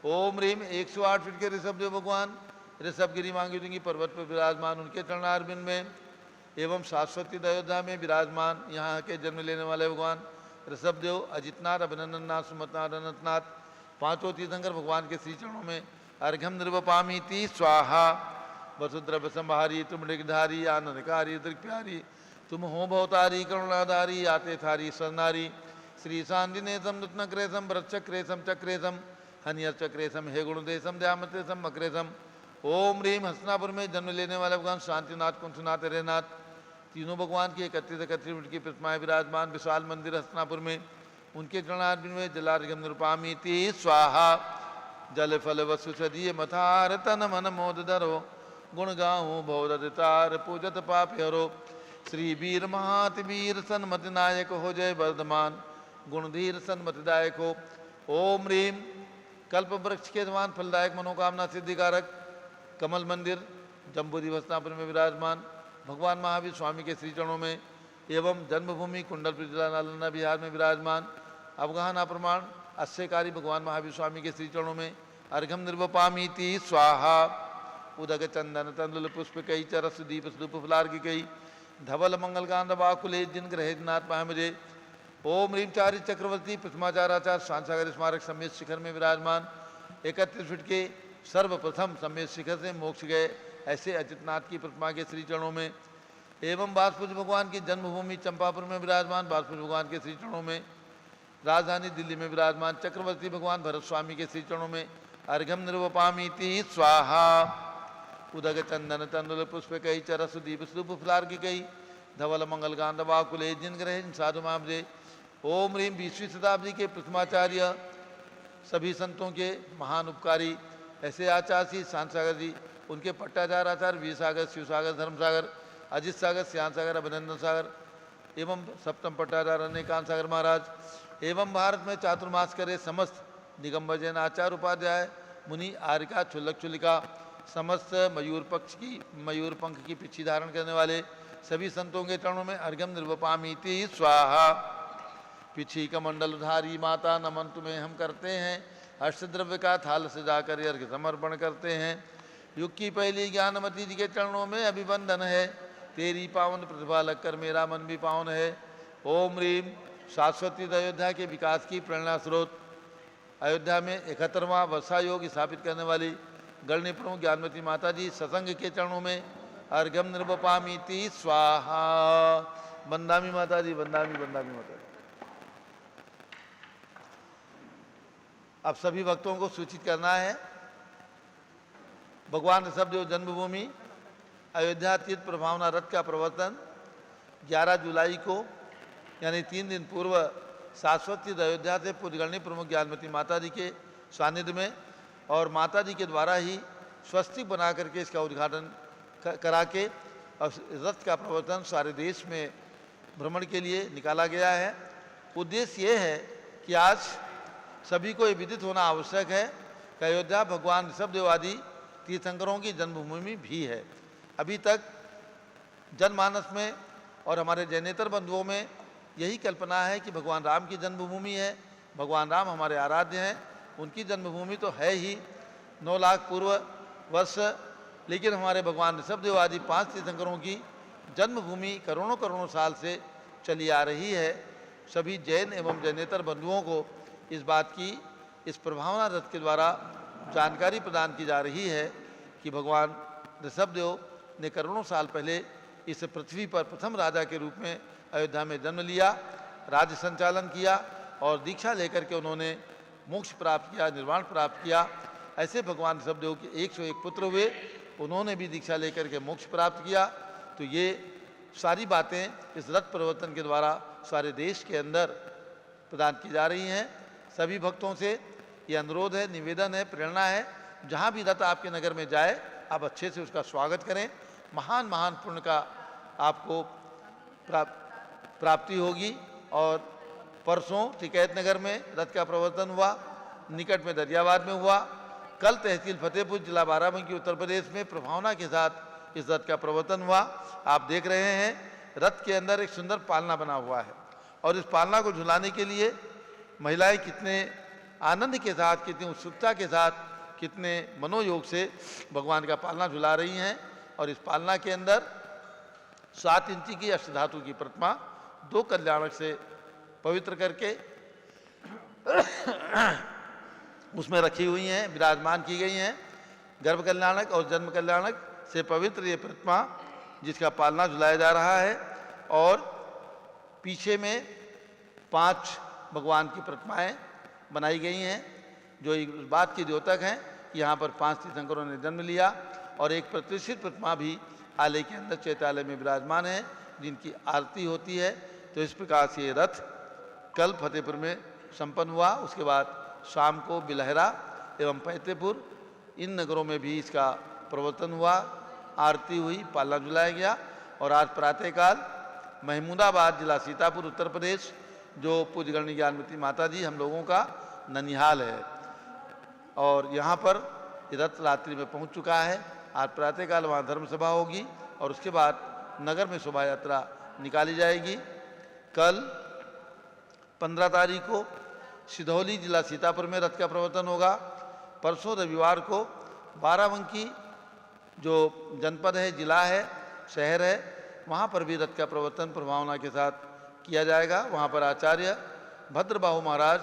ओम ह्रीं 108 फीट के ऋषभदेव भगवान ऋषभगिरी मांगी दूंगी पर्वत पर विराजमान उनके चरणारविंद में एवं शाश्वती अयोध्या में विराजमान यहाँ के जन्म लेने वाले भगवान ऋषभदेव अजितनाथ अभिनंदननाथ सुमतनाथ अनंतनाथ पांचों तीर्थंकर भगवान के श्री चरणों में अर्घ्यम निर्वपामि ती स्वाहा। वसुद्रभ संहारी तुम ऋगधारी आनंदकारी दृक्प्यारी तुम हो भवतारी करुणाधारी आते थारी सरनारी श्री शांतिनेशम नृत्नक्रेशम भरतचक्रेशम चक्रेशम हनियचक्रेशम हे गुणदेशम दयामतेशम मकरेशम। ओम ह्रीं हसनापुर में जन्म लेने वाले भगवान शांतिनाथ कुंठनाथ हरेनाथ तीनों भगवान की 31 फीट की प्रतिमाएं विराजमान विशाल मंदिर हसनापुर में उनके चरणार्विंद में जलार्घ्यम निरूपामि ते स्वाहा। जल फल वसु सदीय मथार तन मन मोद धरो गुण गाऊं भवदतार पूजत पाप हरो। श्री वीर महात वीर सन्मति नायक हो जय वर्धमान गुणधीर सन्मतिदायक हो। ओम ह्रीम कल्प वृक्ष के समान फलदायक मनोकामना सिद्धिकारक कमल मंदिर जम्बूरी भस्तापुर में विराजमान भगवान महावीर स्वामी के श्री चरणों में एवं जन्मभूमि कुंडलपुर जिला नालंदा बिहार में विराजमान अवगाहना प्रमाण अस्यकारी भगवान महावीर स्वामी के श्री चरणों में अर्घम निर्वपामीति स्वाहा। उदक चंदन तंदुल पुष्प कई चरस दीप स्तूप फुलार्घ कई धवल मंगल कांद बाकुले जिन ग्रहे नाथ मुझे। ओम ह्रीम चारि चक्रवर्ती प्रथमाचाराचार्य शांतसागर स्मारक समेत शिखर में विराजमान 31 फीट के सर्वप्रथम समेत शिखर से मोक्ष गए ऐसे अचितनाथ की प्रतिमा के श्री चरणों में एवं बासपुज भगवान की जन्मभूमि चंपापुर में विराजमान बासपुज भगवान के श्री चरणों में राजधानी दिल्ली में विराजमान चक्रवर्ती भगवान भरत स्वामी के श्री चरणों में अर्घम निर्वपामीति स्वाहा। उदक चंदन तंदुल पुष्प कई चरस दीप स्तूप फुलार्घ कई धवल मंगल गांध बाकुले जिन ग्रहे साधु मामजे। ओम ह्रीम 20वीं शताब्दी के प्रथमाचार्य सभी संतों के महान उपकारी ऐसे आचार्य श्री शांत सागर जी उनके पट्टाचार आचार्य वीर सागर शिव सागर धर्म सागर अजित सागर श्याम सागर अभिनंदन सागर एवं सप्तम पट्टाचार्य अनेकांत सागर महाराज एवं भारत में चातुर्मास करे समस्त निगम जैन आचार्य उपाध्याय मुनि आर्यका क्षुल्लक क्षुल्लिका समस्त मयूर पंख की पिछी धारण करने वाले सभी संतों के चरणों में अर्घम निर्वपामीति स्वाहा। पिछी कमंडलधारी माता नमन तुम्हें हम करते हैं अष्टद्रव्य का थाल सजाकर अर्घ समर्पण करते हैं। युग की पहली ज्ञानमती जी के चरणों में अभिवंदन है तेरी पावन प्रतिभा लगकर मेरा मन भी पावन है। ओम ह्रीम शाश्वती अयोध्या के विकास की प्रेरणा स्रोत अयोध्या में 71वां वर्षा योग स्थापित करने वाली गणनी प्रमुख ज्ञानमती माता जी सत्संग के चरणों में अर्घम निर्वपामीति स्वाहा। बंदामी माता जी बंदामी बंदामी माता जी। अब सभी भक्तों को सूचित करना है भगवान ऋषभदेव जन्मभूमि अयोध्या तीर्थ प्रभावना रथ का प्रवर्तन 11 जुलाई को यानी 3 दिन पूर्व शाश्वत तीर्थ अयोध्या से पूज्यगणनी प्रमुख ज्ञानमती माता जी के सानिध्य में और माता जी के द्वारा ही स्वस्तिक बना करके इसका उद्घाटन करा के और रथ का प्रवर्तन सारे देश में भ्रमण के लिए निकाला गया है। उद्देश्य ये है कि आज सभी को ये विदित होना आवश्यक है कि अयोध्या भगवान ऋषभदेव आदि तीर्थंकरों की जन्मभूमि भी है। अभी तक जनमानस में और हमारे जैनेतर बंधुओं में यही कल्पना है कि भगवान राम की जन्मभूमि है, भगवान राम हमारे आराध्य हैं, उनकी जन्मभूमि तो है ही 9 लाख पूर्व वर्ष, लेकिन हमारे भगवान ऋषभदेव आदि 5 तीर्थंकरों की जन्मभूमि करोड़ों करोड़ों साल से चली आ रही है। सभी जैन एवं जैनेतर बंधुओं को इस बात की इस प्रभावना रथ के द्वारा जानकारी प्रदान की जा रही है कि भगवान ऋषभदेव ने करोड़ों साल पहले इस पृथ्वी पर प्रथम राजा के रूप में अयोध्या में जन्म लिया, राज्य संचालन किया और दीक्षा लेकर के उन्होंने मोक्ष प्राप्त किया, निर्वाण प्राप्त किया। ऐसे भगवान ऋषभदेव के 101 पुत्र हुए, उन्होंने भी दीक्षा लेकर के मोक्ष प्राप्त किया। तो ये सारी बातें इस रथ परिवर्तन के द्वारा सारे देश के अंदर प्रदान की जा रही हैं। सभी भक्तों से ये अनुरोध है, निवेदन है, प्रेरणा है, जहाँ भी रथ आपके नगर में जाए आप अच्छे से उसका स्वागत करें। महान महान पुण्य का आपको प्राप्ति होगी। और परसों टिकैत नगर में रथ का प्रवर्तन हुआ, निकट में दरियाबाद में हुआ, कल तहसील फतेहपुर जिला बाराबंकी उत्तर प्रदेश में प्रभावना के साथ इस रथ का प्रवर्तन हुआ। आप देख रहे हैं रथ के अंदर एक सुंदर पालना बना हुआ है और इस पालना को झुलाने के लिए महिलाएं कितने आनंद के साथ, कितनी उत्सुकता के साथ, कितने मनोयोग से भगवान का पालना झुला रही हैं। और इस पालना के अंदर 7 इंची की अष्टधातु की प्रतिमा 2 कल्याणक से पवित्र करके उसमें रखी हुई हैं, विराजमान की गई हैं। गर्भ कल्याणक और जन्म कल्याणक से पवित्र ये प्रतिमा जिसका पालना झुलाया जा रहा है। और पीछे में 5 भगवान की प्रतिमाएं बनाई गई हैं जो इस बात की द्योतक हैं कि यहाँ पर 5 तीर्थंकरों ने जन्म लिया। और एक प्रतिष्ठित प्रतिमा भी आलय के अंदर चैत्यालय में विराजमान है जिनकी आरती होती है। तो इस प्रकार से ये रथ कल फतेहपुर में संपन्न हुआ। उसके बाद शाम को बिलहरा एवं फतेहपुर इन नगरों में भी इसका प्रवर्तन हुआ। आरती हुई, पालना झुलाया गया। और आज प्रातःकाल महमूदाबाद जिला सीतापुर उत्तर प्रदेश, जो पूज्यगण्य ज्ञानमती माता जी हम लोगों का ननिहाल है, और यहाँ पर रथ रात्रि में पहुँच चुका है। आज प्रातःकाल वहाँ धर्म सभा होगी और उसके बाद नगर में शोभा यात्रा निकाली जाएगी। कल 15 तारीख को सिधौली जिला सीतापुर में रथ का प्रवर्तन होगा। परसों रविवार को बाराबंकी जो जनपद है, जिला है, शहर है, वहाँ पर भी रथ का प्रवर्तन प्रभावना के साथ किया जाएगा। वहाँ पर आचार्य भद्रबाहु महाराज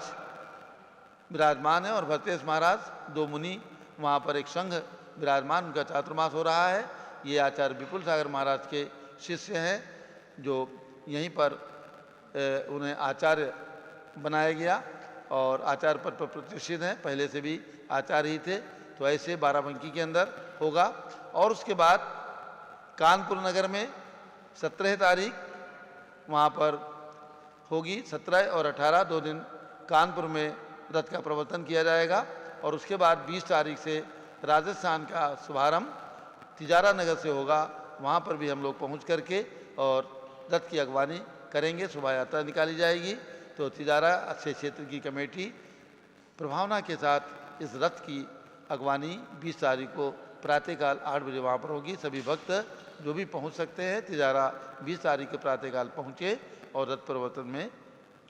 विराजमान है और भरतेश महाराज, दो मुनि, वहाँ पर एक संघ विराजमान, उनका चातुर्मास हो रहा है। ये आचार्य विपुल सागर महाराज के शिष्य हैं, जो यहीं पर उन्हें आचार्य बनाया गया और आचार्य पद पर प्रतिष्ठित हैं, पहले से भी आचार्य ही थे। तो ऐसे बाराबंकी के अंदर होगा। और उसके बाद कानपुर नगर में 17 तारीख वहाँ पर होगी। 17 और 18 2 दिन कानपुर में रथ का प्रवर्तन किया जाएगा। और उसके बाद 20 तारीख से राजस्थान का शुभारंभ तिजारा नगर से होगा। वहाँ पर भी हम लोग पहुँच करके और रथ की अगवानी करेंगे, शोभा यात्रा निकाली जाएगी। तो तिजारा अच्छे क्षेत्र की कमेटी प्रभावना के साथ इस रथ की अगवानी 20 तारीख को प्रातःकाल 8 बजे वहाँ पर होगी। सभी भक्त जो भी पहुँच सकते हैं तिजारा 20 तारीख के प्रातःकाल पहुँचे और रथ प्रवर्तन में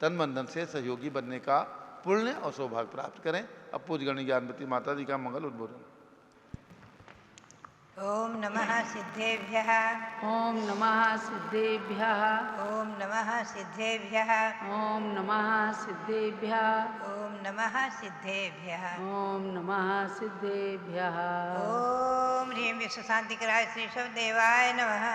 तन मन धन से सहयोगी बनने का पुण्य और सौभाग्य प्राप्त करें। अब पूज्यगण्य ज्ञानमती माता जी का मंगल उद्बोधन। ओम नमः सिद्धेभ्यः। ओम नमः सिद्धेभ्यः। ओम नमः सिद्धेभ्यः। ओम नमः सिद्धेभ्यः। ओम नमः सिद्धेभ्यः। ओम नमः सिद्धेभ्यः। ओम ह्रीं विश्व शांतिकराय श्री ऋषभदेवाय नमः।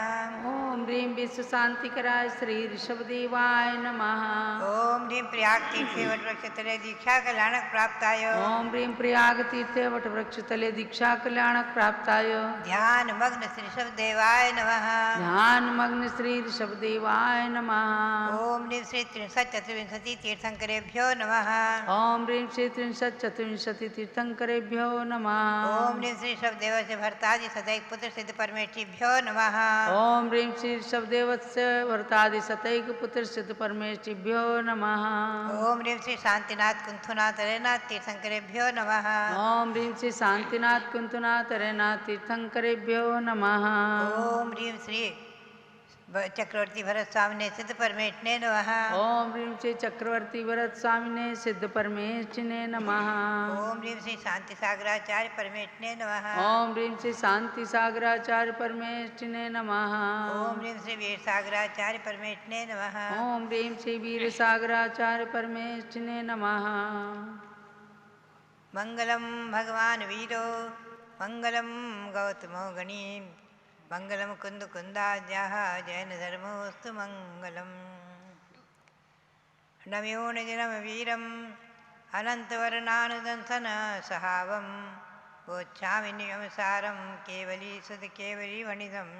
ओम ह्रीं विश्व शांतिकराय श्री ऋषभदेवाय नमः। ओम ह्रीं प्रयाग तीर्थे वटवृक्षतले दीक्षा कल्याणक प्राप्ताय। ओम ह्रीं प्रयाग तीर्थे वटवृक्षतले दीक्षा कल्याणक प्राप्ताय। ध्यान मग्न श्री ऋषभदेवाय नमः। ध्यान मग्न श्री ऋषभदेवाय नमः। ओम ह्रीं श्री 63 तीर्थंकरेभ्यो नमः। ओम ह्रीं श्री 63 तीर्थंकरेभ्यो नमः। ओम ह्रीं श्री ऋषभदेव से भरतादि सदैव पुत्र सिद्ध परमेष्ठिभ्यो नमः। ओम ह्रीं श्री ऋषभदेवस्य भरतादि सतैक पुत्र सिद्ध परमेष्ठिभ्यो नमः। ओम ह्रीं श्री शांतिनाथ कुंथुनाथ रेनाथ तीर्थंकरेभ्यो नमः। ओम ह्रीं श्री शांतिनाथ कुंतुनाथ रेनाथ तीर्थंकरेभ्यो नमः। ओम ह्रीं श्री चक्रवर्ती भरत स्वामिने सिद्ध परमेष्ठिने नमः। ओम ह्रीं श्री चक्रवर्ती भरत स्वामिने सिद्ध परमेष्ठिने नमः। ओम ह्रीं श्री शांति सागराचार्य परमेष्ठिने नमः। ओम ह्रीं श्री शांति सागराचार्य परमेष्ठिने नमः। ओम ह्रीं श्री वीर सागराचार्य परमेष्ठिने नमः। ओम ह्रीं श्री वीर सागराचार्य परमेष्ठिने नमः। मंगलम भगवान वीरो मंगलम गौतमो गणी मंगलम कुंद कुंदाद्याः जैन धर्मोस्तु मंगलम। नम्यो निजनम वीरम अनंतवर्णानुदंसन सहावम गोच्छामि नियमसारम केवली सुध केवली वणिदम।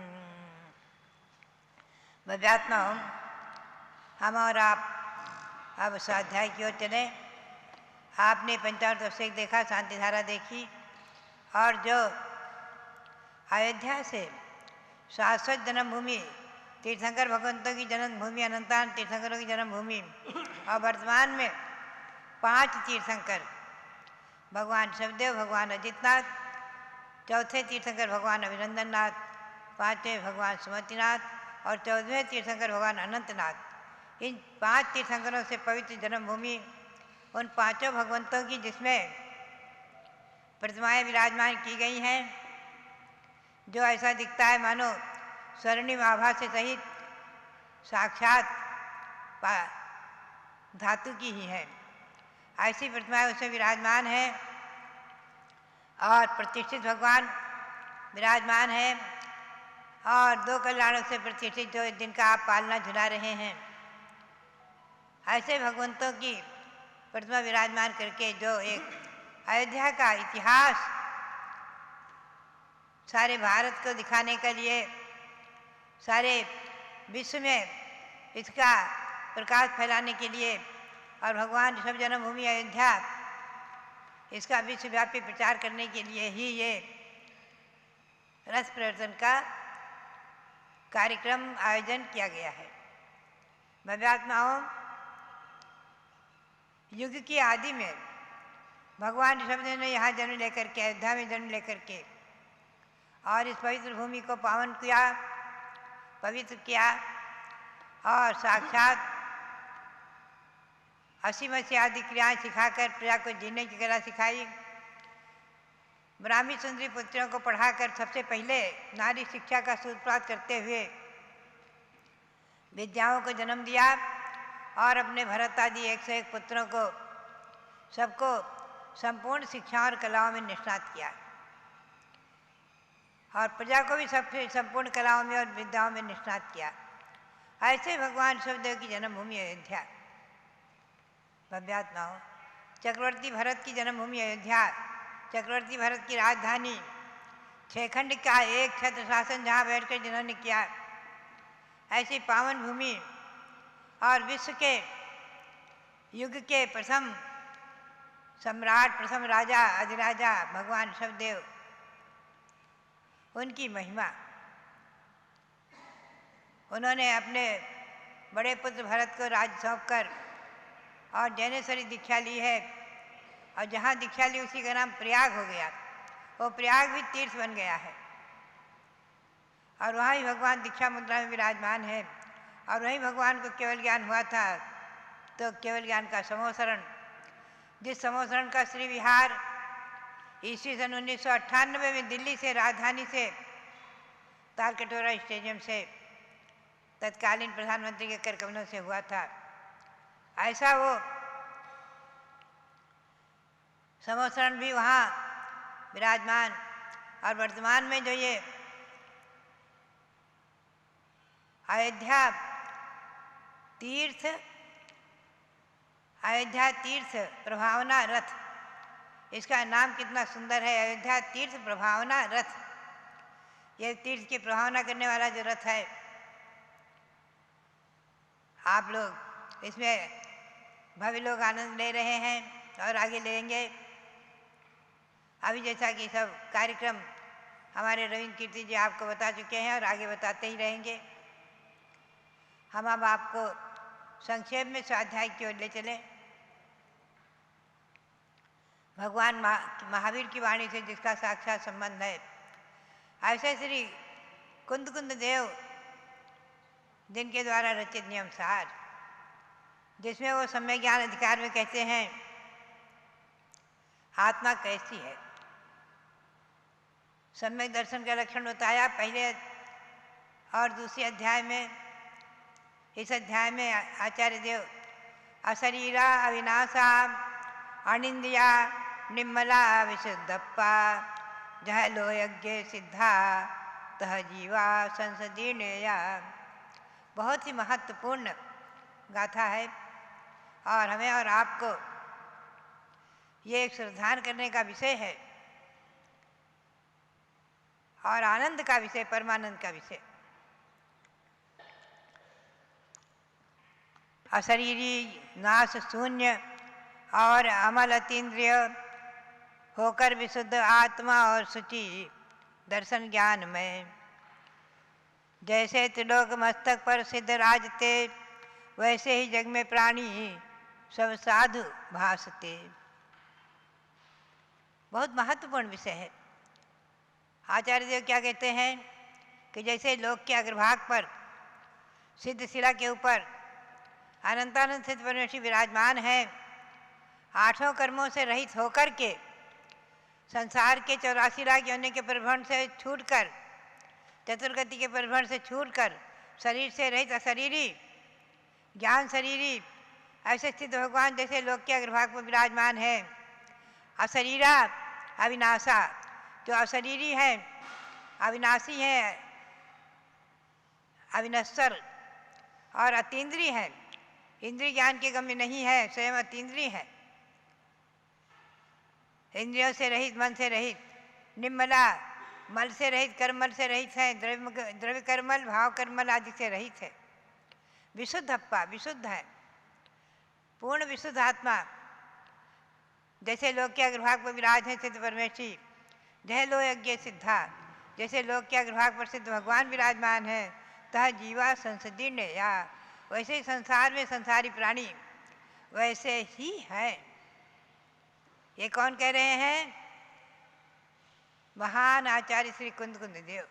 भव्यात्माओं, हम और आप अब स्वाध्याय की ओर चले। आपने पंचामृत अभिषेक देखा, शांति धारा देखी, और जो अयोध्या से शाश्वत जन्मभूमि तीर्थंकर भगवंतों की जन्मभूमि, अनंतान तीर्थंकरों की जन्मभूमि, और वर्तमान में 5 तीर्थंकर भगवान शिवदेव, भगवान अजितनाथ, चौथे तीर्थंकर भगवान अभिनंदननाथ, 5वें भगवान सुमतिनाथ और 14वें तीर्थंकर भगवान अनंतनाथ। इन 5 तीर्थंकरों से पवित्र जन्मभूमि उन 5 भगवंतों की जिसमें प्रतिमाएं विराजमान की गई हैं, जो ऐसा दिखता है मानो स्वर्णिम आभा से सहित साक्षात धातु की ही है। ऐसी प्रतिमाएं उसमें विराजमान है और प्रतिष्ठित भगवान विराजमान है, और 2 कल्याणों से प्रतिष्ठित जो जिनका आप पालना झुला रहे हैं, ऐसे भगवंतों की प्रतिमा विराजमान करके जो एक अयोध्या का इतिहास सारे भारत को दिखाने के लिए, सारे विश्व में इसका प्रकाश फैलाने के लिए, और भगवान ऋषभ जन्मभूमि अयोध्या इसका विश्वव्यापी प्रचार करने के लिए ही ये रस प्रवर्तन का कार्यक्रम आयोजन किया गया है। भव्यात्माओं, युग की आदि में भगवान ऋषभदेव ने यहाँ जन्म लेकर के, अयोध्या में जन्म लेकर के और इस पवित्र भूमि को पावन किया, पवित्र किया और साक्षात असीम आदि क्रियाएं सिखाकर प्रजा को जीने की कला सिखाई। ब्राह्मी सुंदरी पुत्रों को पढ़ाकर सबसे पहले नारी शिक्षा का सूत्रपात करते हुए विद्याओं को जन्म दिया और अपने भरत आदि 101 पुत्रों को सबको संपूर्ण शिक्षा और कलाओं में निष्णात किया और प्रजा को भी सबसे संपूर्ण कलाओं में और विद्याओं में निष्णात किया। ऐसे भगवान ऋषभदेव की जन्मभूमि अयोध्या। भव्यात्माओं, चक्रवर्ती भरत की जन्मभूमि अयोध्या, चक्रवर्ती भरत की राजधानी, 6 खंड का एक छत्र शासन जहाँ बैठकर जिन्होंने किया, ऐसी पावन भूमि और विश्व के युग के प्रथम सम्राट, प्रथम राजा, अधिराजा भगवान ऋषभदेव, उनकी महिमा। उन्होंने अपने बड़े पुत्र भरत को राज सौंपकर और जैनेश्वरी दीक्षा ली है और जहाँ दीक्षा ली उसी का नाम प्रयाग हो गया। वो प्रयाग भी तीर्थ बन गया है और वहाँ ही भगवान दीक्षा मुद्रा में विराजमान है और वहीं भगवान को केवल ज्ञान हुआ था। तो केवल ज्ञान का समोसरण, जिस समोसरण का श्री विहार ईस्वी सन 1998 में दिल्ली से, राजधानी से, तालकटोरा स्टेडियम से तत्कालीन प्रधानमंत्री के कर कमलों से हुआ था, ऐसा वो समोसरण भी वहाँ विराजमान। और वर्तमान में जो ये अयोध्या तीर्थ प्रभावना रथ, इसका नाम कितना सुंदर है, अयोध्या तीर्थ प्रभावना रथ। ये तीर्थ की प्रभावना करने वाला जो रथ है, आप लोग इसमें भव्य लोग आनंद ले रहे हैं और आगे लेंगे। अभी जैसा कि सब कार्यक्रम हमारे रविंद्र कीर्ति जी आपको बता चुके हैं और आगे बताते ही रहेंगे। हम अब आपको संक्षेप में स्वाध्याय की ओर ले चले। भगवान महावीर की वाणी से जिसका साक्षात संबंध है, ऐसे श्री कुंद देव जिनके द्वारा रचित नियम सार, जिसमें वो सम्यक ज्ञान अधिकार में कहते हैं आत्मा कैसी है, सम्यक दर्शन का लक्षण बताया पहले और दूसरे अध्याय में। इस अध्याय में आचार्य देव अशरीरा अविनाशा अनिंदिया निर्मला विशुद्धप्पा जह लो यज्ञ सिद्धा तह जीवा संसदीर्णया, बहुत ही महत्वपूर्ण गाथा है और हमें और आपको ये एक श्रद्धान करने का विषय है और आनंद का विषय, परमानंद का विषय। अशरीरी, नाश शून्य और अमल अतीन्द्रिय होकर विशुद्ध आत्मा और शुचि दर्शन ज्ञान में, जैसे त्रिलोक मस्तक पर सिद्ध राजते, वैसे ही जग में प्राणी सब साधु भासते। बहुत महत्वपूर्ण विषय है। आचार्य देव क्या कहते हैं कि जैसे लोक के अग्रभाग पर सिद्ध शिला के ऊपर अनंतानंद सिद्ध परमेश्वर विराजमान है, 8 कर्मों से रहित होकर के संसार के 84 लाख योनि के परिभ्रमण से छूटकर, चतुर्गति के परिभ्रमण से छूटकर शरीर से रहित अशरीरी ज्ञान शरीरी ऐसे स्थित भगवान जैसे लोक के अग्रभाग पर विराजमान है। अशरीरा अविनाशा, जो अशरीरी है, अविनाशी है, अविनश्वर और अतीन्द्रिय है, इंद्रिय ज्ञान के गम्य नहीं है, स्वयं अतीन्द्रिय है, इंद्रियों से रहित, मन से रहित, निर्मला, मल से रहित, कर्मल से रहित है, द्रव्य कर्मल, भाव कर्मल आदि से रहित है। विशुद्ध अप्पा, विशुद्ध है, पूर्ण विशुद्ध आत्मा, जैसे लोक के अग्रभाग पर विराज है सिद्ध परमेश्वरी। जय लो यज्ञ सिद्धा, जैसे लोक के अग्रभाग पर सिद्ध भगवान विराजमान है, तह जीवा संसदीर्ण या वैसे ही संसार में संसारी प्राणी वैसे ही है। ये कौन कह रहे हैं? महान आचार्य श्री कुंद कुंद देव।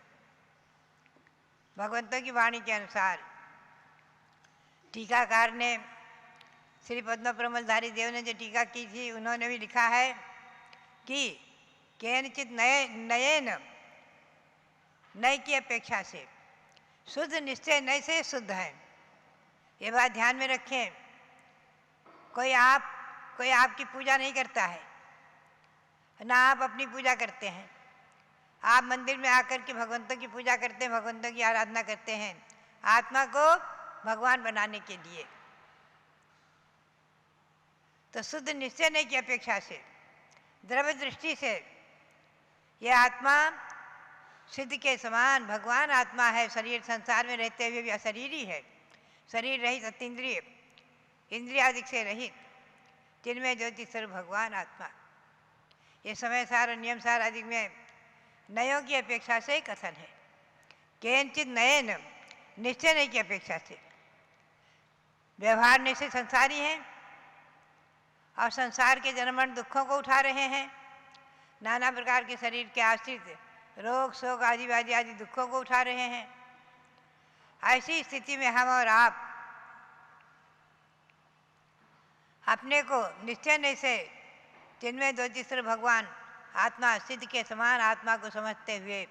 भगवंतों की वाणी के अनुसार टीकाकार ने, श्री पद्म प्रमलधारी देव ने जो टीका की थी, उन्होंने भी लिखा है कि केनचित नयन नय की अपेक्षा से शुद्ध निश्चय नय से शुद्ध है। ये बात ध्यान में रखें। कोई आपकी पूजा नहीं करता है, ना आप अपनी पूजा करते हैं। आप मंदिर में आकर के भगवंतों की पूजा करते हैं, भगवंतों की आराधना करते हैं आत्मा को भगवान बनाने के लिए। तो शुद्ध निश्चय नहीं की अपेक्षा से, द्रव्य दृष्टि से यह आत्मा सिद्ध के समान भगवान आत्मा है। शरीर संसार में रहते हुए भी अशरीरी है, शरीर रहित, अतीन्द्रिय, इंद्रियादि से रहित, जिनमें ज्योति स्वरूप भगवान आत्मा। ये समय सार और नियम सार आदि में नयों की अपेक्षा से कथन है। केनचित नयन निश्चय नहीं की अपेक्षा से। व्यवहार निश्चय संसारी हैं और संसार के जन्ममरण दुखों को उठा रहे हैं, नाना प्रकार के शरीर के आश्रित रोग शोक आदि आदि दुखों को उठा रहे हैं। ऐसी स्थिति में हम और आप अपने को निश्चय नहीं से, जिनमें ज्योतिष भगवान आत्मा सिद्ध के समान आत्मा को समझते हुए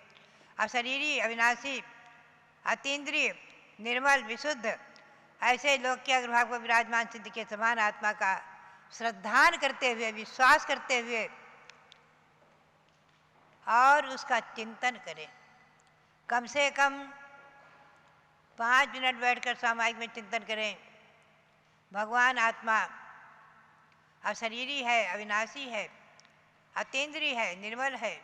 अशरीरी, अविनाशी, अतीन्द्रिय, निर्मल, विशुद्ध ऐसे लोक के अग्रभाग पर विराजमान सिद्ध के समान आत्मा का श्रद्धान करते हुए, विश्वास करते हुए और उसका चिंतन करें। कम से कम 5 मिनट बैठकर सामायिक में चिंतन करें। भगवान आत्मा अशरीरी है, अविनाशी है, अतीन्द्रिय है, निर्मल है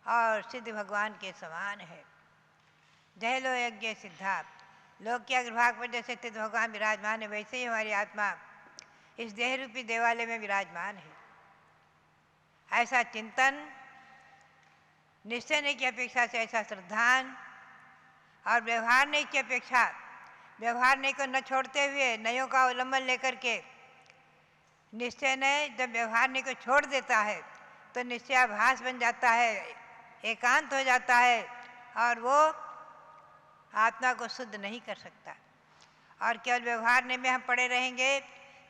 और सिद्ध भगवान के समान है। जय लो यज्ञ सिद्धा। लोक के अग्रभाग पर जैसे सिद्ध भगवान विराजमान है, वैसे ही हमारी आत्मा इस देह रूपी देवालय में विराजमान है। ऐसा चिंतन, निश्चय नहीं की अपेक्षा से ऐसा श्रद्धान और व्यवहार नहीं की अपेक्षा, व्यवहार नहीं को न छोड़ते हुए नयों का अवलंबन लेकर के, निश्चय ने जब व्यवहार नहीं को छोड़ देता है तो निश्चयाभास बन जाता है, एकांत हो जाता है और वो आत्मा को शुद्ध नहीं कर सकता। और केवल व्यवहार नहीं में हम पड़े रहेंगे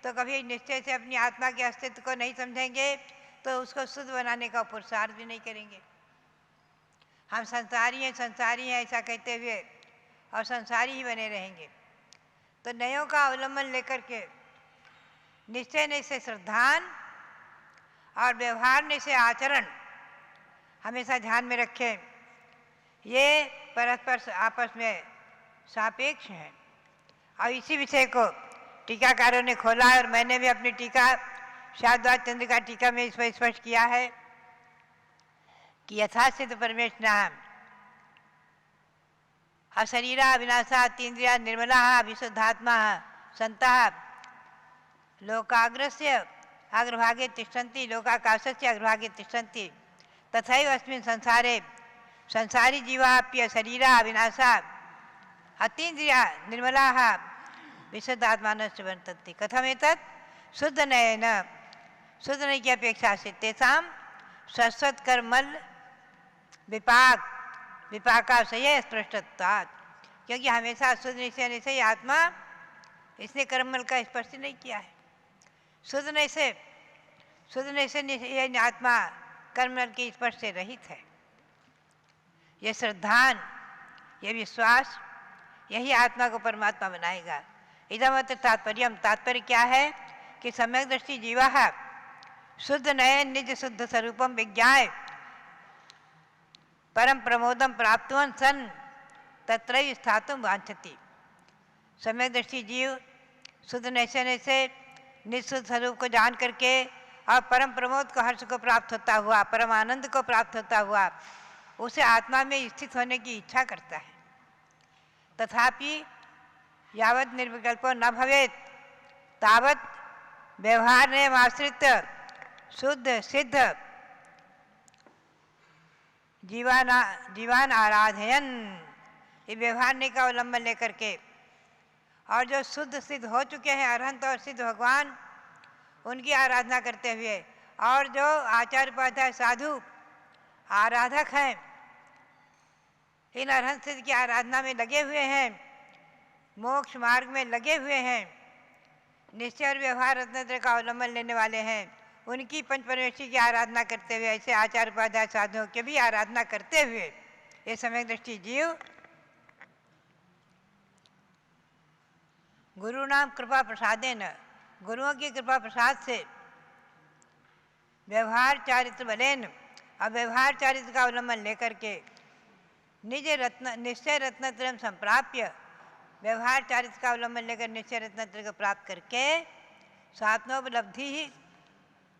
तो कभी निश्चय से अपनी आत्मा के अस्तित्व को नहीं समझेंगे, तो उसको शुद्ध बनाने का पुरुषार्थ भी नहीं करेंगे। हम संसारी हैं ऐसा कहते हुए और संसारी ही बने रहेंगे। तो नयों का अवलंबन लेकर के, निश्चय नहीं से श्रद्धान और व्यवहार नहीं से आचरण हमेशा ध्यान में रखें। ये परस्पर आपस में सापेक्ष हैं। और इसी विषय को टीकाकारों ने खोला और मैंने भी अपनी टीका शारद्वाज चंद्रिका टीका में इस पर स्पष्ट किया है कि यथा सिद्ध परमेश नाम अशरीरा विनाशा अतीन्द्रिया निर्मला विशुद्धात्मा संता लोकाग्रस्य अग्रभागे तिष्ठन्ति लोकाकाशस्य अग्रभागे तिष्ठन्ति तथैव अस्मिन् संसारे संसारी जीवाप्य शरीरा विनाशा अतीन्द्रिया निर्मलाः विशुद्धात्मानश्च वर्तन्ते। कथमेतत्? शुद्ध नयेन, शुद्ध नय की अपेक्षा से तेषां शाश्वत कर्मल विपाकाशय स्पष्टत्वात्, क्योंकि हमेशा शुद्ध निश्चय से आत्मा इसने कर्मल का स्पर्श नहीं किया है। शुद्ध निश्चय ये आत्मा कर्मल के स्पर्श से रहित है। ये श्रद्धान, ये विश्वास, यही आत्मा को परमात्मा बनाएगा। इदमत तात्पर्य क्या है कि सम्यक दृष्टि जीवा शुद्ध नयन निज शुद्ध स्वरूपम विज्ञाय परम प्रमोदम प्राप्तवन सन तत्रैव स्थातुम वांछति। सम्यक दृष्टि जीव शुद्ध निश्चय से निज शुद्ध स्वरूप को जान करके और परम प्रमोद को, हर्ष को प्राप्त होता हुआ, परम आनंद को प्राप्त होता हुआ उसे आत्मा में स्थित होने की इच्छा करता है। तथापि यावत निर्विकल्पो न भवेत तावत व्यवहार नियम आश्रित शुद्ध सिद्ध जीवान आराधयन, ये व्यवहार का अवलंबन लेकर के, और जो शुद्ध सिद्ध हो चुके हैं अरहंत और सिद्ध भगवान, उनकी आराधना करते हुए, और जो आचार्य उपाध्याय साधु आराधक हैं, इन अरहंत सिद्ध की आराधना में लगे हुए हैं, मोक्ष मार्ग में लगे हुए हैं, निश्चय और व्यवहार रत्नत्रय का अवलंबन लेने वाले हैं, उनकी पंच परमेष्ठी की आराधना करते हुए, ऐसे आचार्य उपाध्याय साधुओं की भी आराधना करते हुए ये सम्यक दृष्टि जीव गुरु नाम कृपा प्रसादेन, गुरुओं की कृपा प्रसाद से व्यवहार चारित्र बलेन, और व्यवहार चारित्र का अवलंबन लेकर के निश्चय रत्नत्रयम संप्राप्य, व्यवहार चारित्र का अवलंबन लेकर निश्चय रत्नत्रय को प्राप्त करके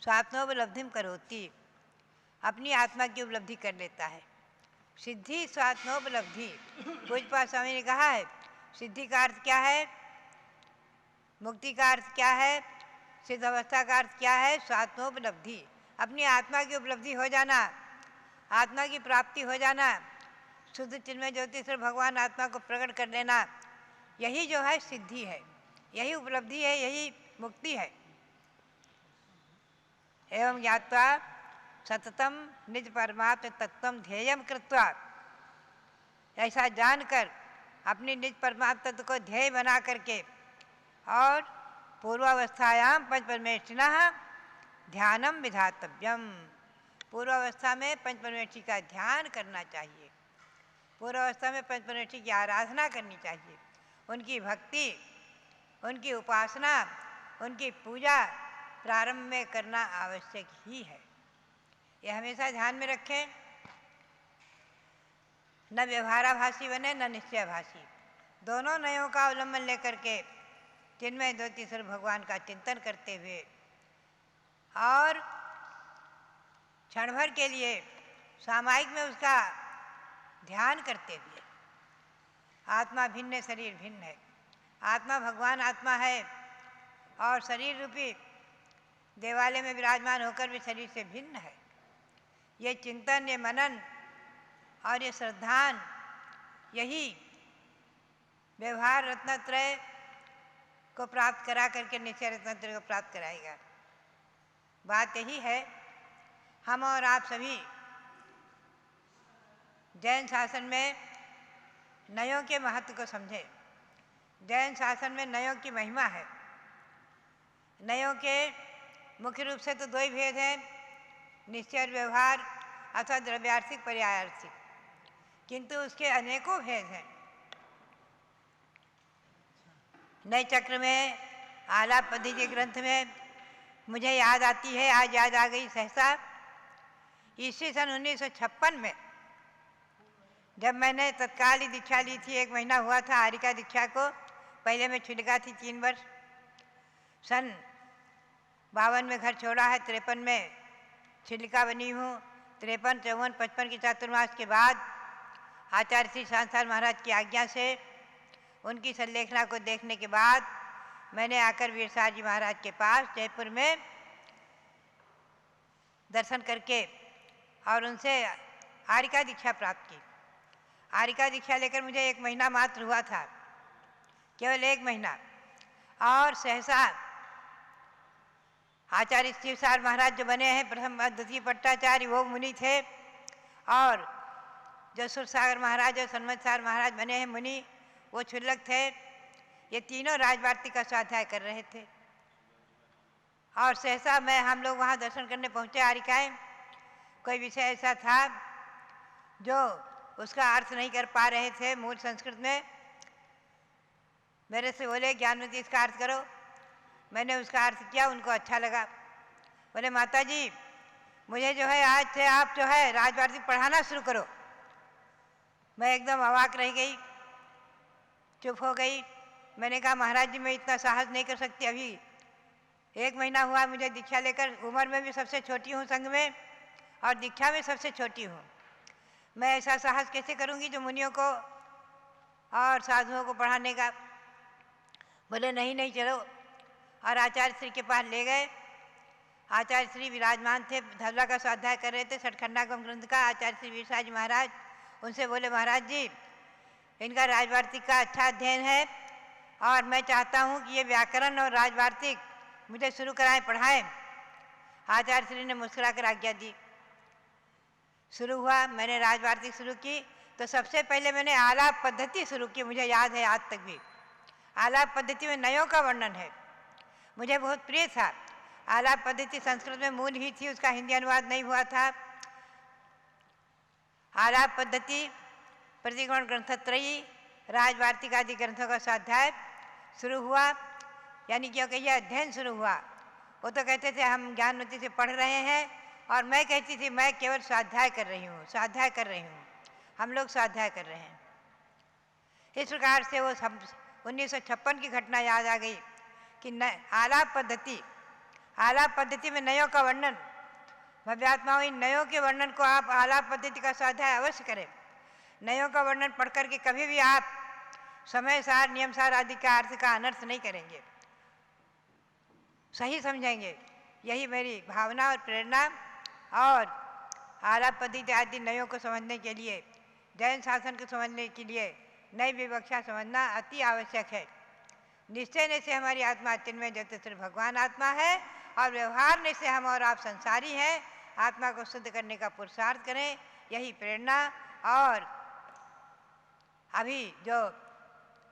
स्वात्मोपलब्धिम करोति, अपनी आत्मा की उपलब्धि कर लेता है। सिद्धि स्वात्मोपलब्धि, पूज्यपाद स्वामी ने कहा है, सिद्धि का अर्थ क्या है, मुक्ति का अर्थ क्या है, सिद्ध अवस्था का अर्थ क्या है, स्वात्मोपलब्धि, अपनी आत्मा की उपलब्धि हो जाना, आत्मा की प्राप्ति हो जाना, शुद्ध चिन्मय ज्योतिश्वर भगवान आत्मा को प्रकट कर लेना, यही जो है सिद्धि है, यही उपलब्धि है, यही मुक्ति है। एवं ज्ञात्वा सततम निज परमात्म तत्वम ध्येयम कृत्वा, ऐसा जानकर अपनी निज परमात्म तत्व को ध्येय बना करके, और पूर्वावस्थायाम पंच परमेष्ठिनः ध्यानम विधातव्यम, पूर्वावस्था में पंच परमेष्ठी का ध्यान करना चाहिए, पूर्वावस्था में पंच परमेष्ठी की आराधना करनी चाहिए, उनकी भक्ति, उनकी उपासना, उनकी पूजा प्रारंभ में करना आवश्यक ही है। यह हमेशा ध्यान में रखें, न व्यवहाराभासी बने न निश्चयाभासी, दोनों नयों का अवलंबन लेकर के चिन्मय ज्योतिश्वर भगवान का चिंतन करते हुए, और क्षण भर के लिए सामायिक में उसका ध्यान करते हुए, आत्मा भिन्न है, शरीर भिन्न है, आत्मा भगवान आत्मा है, और शरीर रूपी देवालय में विराजमान होकर भी शरीर से भिन्न है। ये चिंतन, ये मनन और ये श्रद्धान, यही व्यवहार रत्नत्रय को प्राप्त करा करके निश्चय रत्नत्रय को प्राप्त कराएगा। बात यही है, हम और आप सभी जैन शासन में नयों के महत्व को समझें। जैन शासन में नयों की महिमा है। नयों के मुख्य रूप से तो दो ही भेद हैं, निश्चय और व्यवहार अथवा द्रव्यार्थिक पर्यायार्थिक, किंतु उसके अनेकों भेद हैं। नए चक्र में आलाप पद्धति के ग्रंथ में मुझे याद आती है, आज याद आ गई सहसा, ईस्वी सन 1956 में जब मैंने तत्काल ही दीक्षा ली थी, 1 महीना हुआ था आरिका दीक्षा को, पहले मैं छुलिका थी 3 वर्ष, सन 52 में घर छोड़ा है, 53 में छिलिका बनी हूँ, 53, 54, 55 की चातुर्मास के बाद आचार्य श्री सांसार महाराज की आज्ञा से उनकी संलेखना को देखने के बाद मैंने आकर वीरसार जी महाराज के पास जयपुर में दर्शन करके और उनसे आरिका दीक्षा प्राप्त की। आरिका दीक्षा लेकर मुझे 1 महीना मात्र हुआ था, केवल 1 महीना, और सहसा आचार्य शिवसार महाराज जो बने हैं प्रथम द्वितीय पट्टाचार्य, वो मुनि थे, और जो सुरसागर महाराज और सन्मतसार महाराज बने हैं मुनि, वो क्षुल्लक थे। ये तीनों राजवार्तिक का स्वाध्याय कर रहे थे, और सहसा हम लोग वहाँ दर्शन करने पहुँचे। आरिकाएँ कोई विषय ऐसा था जो उसका अर्थ नहीं कर पा रहे थे मूल संस्कृत में, मेरे से बोले ज्ञानवती इसका अर्थ करो। मैंने उसका अर्थ किया, उनको अच्छा लगा। बोले माता जी मुझे जो है आज से आप जो है राजवार्तिक पढ़ाना शुरू करो। मैं एकदम अवाक रह गई, चुप हो गई। मैंने कहा महाराज जी मैं इतना साहस नहीं कर सकती, अभी 1 महीना हुआ मुझे दीक्षा लेकर, उम्र में भी सबसे छोटी हूँ संघ में, और दीक्षा में सबसे छोटी हूँ। मैं ऐसा साहस कैसे करूँगी जो मुनियों को और साधुओं को पढ़ाने का। बोले नहीं नहीं चलो, और आचार्य श्री के पास ले गए आचार्य श्री विराजमान थे, धवला का स्वाध्याय कर रहे थे सठखंडागम ग्रंथ का। आचार्य श्री वीरसा जी महाराज उनसे बोले, महाराज जी इनका राजवार्तिक का अच्छा अध्ययन है और मैं चाहता हूँ कि ये व्याकरण और राजवार्तिक मुझे शुरू कराएं, पढ़ाएं। आचार्य श्री ने मुस्कुराकर आज्ञा दी। शुरू हुआ, मैंने राजवार्तिक शुरू की तो सबसे पहले मैंने आलाप पद्धति शुरू की। मुझे याद है आज तक भी, आलाप पद्धति में नयों का वर्णन है, मुझे बहुत प्रिय था। आलाप पद्धति संस्कृत में मूल ही थी, उसका हिंदी अनुवाद नहीं हुआ था। आलाप पद्धति, प्रतिगमन ग्रंथत्रयी, राजवार्तिक आदि ग्रंथों का स्वाध्याय शुरू हुआ, यानी क्योंकि यह अध्ययन शुरू हुआ। वो तो कहते थे हम ज्ञानवती से पढ़ रहे हैं और मैं कहती थी मैं केवल स्वाध्याय कर रही हूँ, स्वाध्याय कर रही हूँ, हम लोग स्वाध्याय कर रहे हैं। इस प्रकार से वो 1956 की घटना याद आ गई कि आलाप पद्धति में नयों का वर्णन, भव्यात्माओं इन नयों के वर्णन को आप आलाप पद्धति का स्वाध्याय अवश्य करें। नयों का वर्णन पढ़ करके कभी भी आप समय सार, नियम सार आदि का अर्थ का अनर्थ नहीं करेंगे, सही समझेंगे। यही मेरी भावना और प्रेरणा। और आलाप पद्धति आदि नयों को समझने के लिए, जैन शासन को समझने के लिए नई विवक्षा समझना अति आवश्यक है। निश्चय से हमारी आत्मा चिन्मय ज्योतिष भगवान आत्मा है और व्यवहार से हम और आप संसारी हैं। आत्मा को शुद्ध करने का पुरुषार्थ करें, यही प्रेरणा। और अभी जो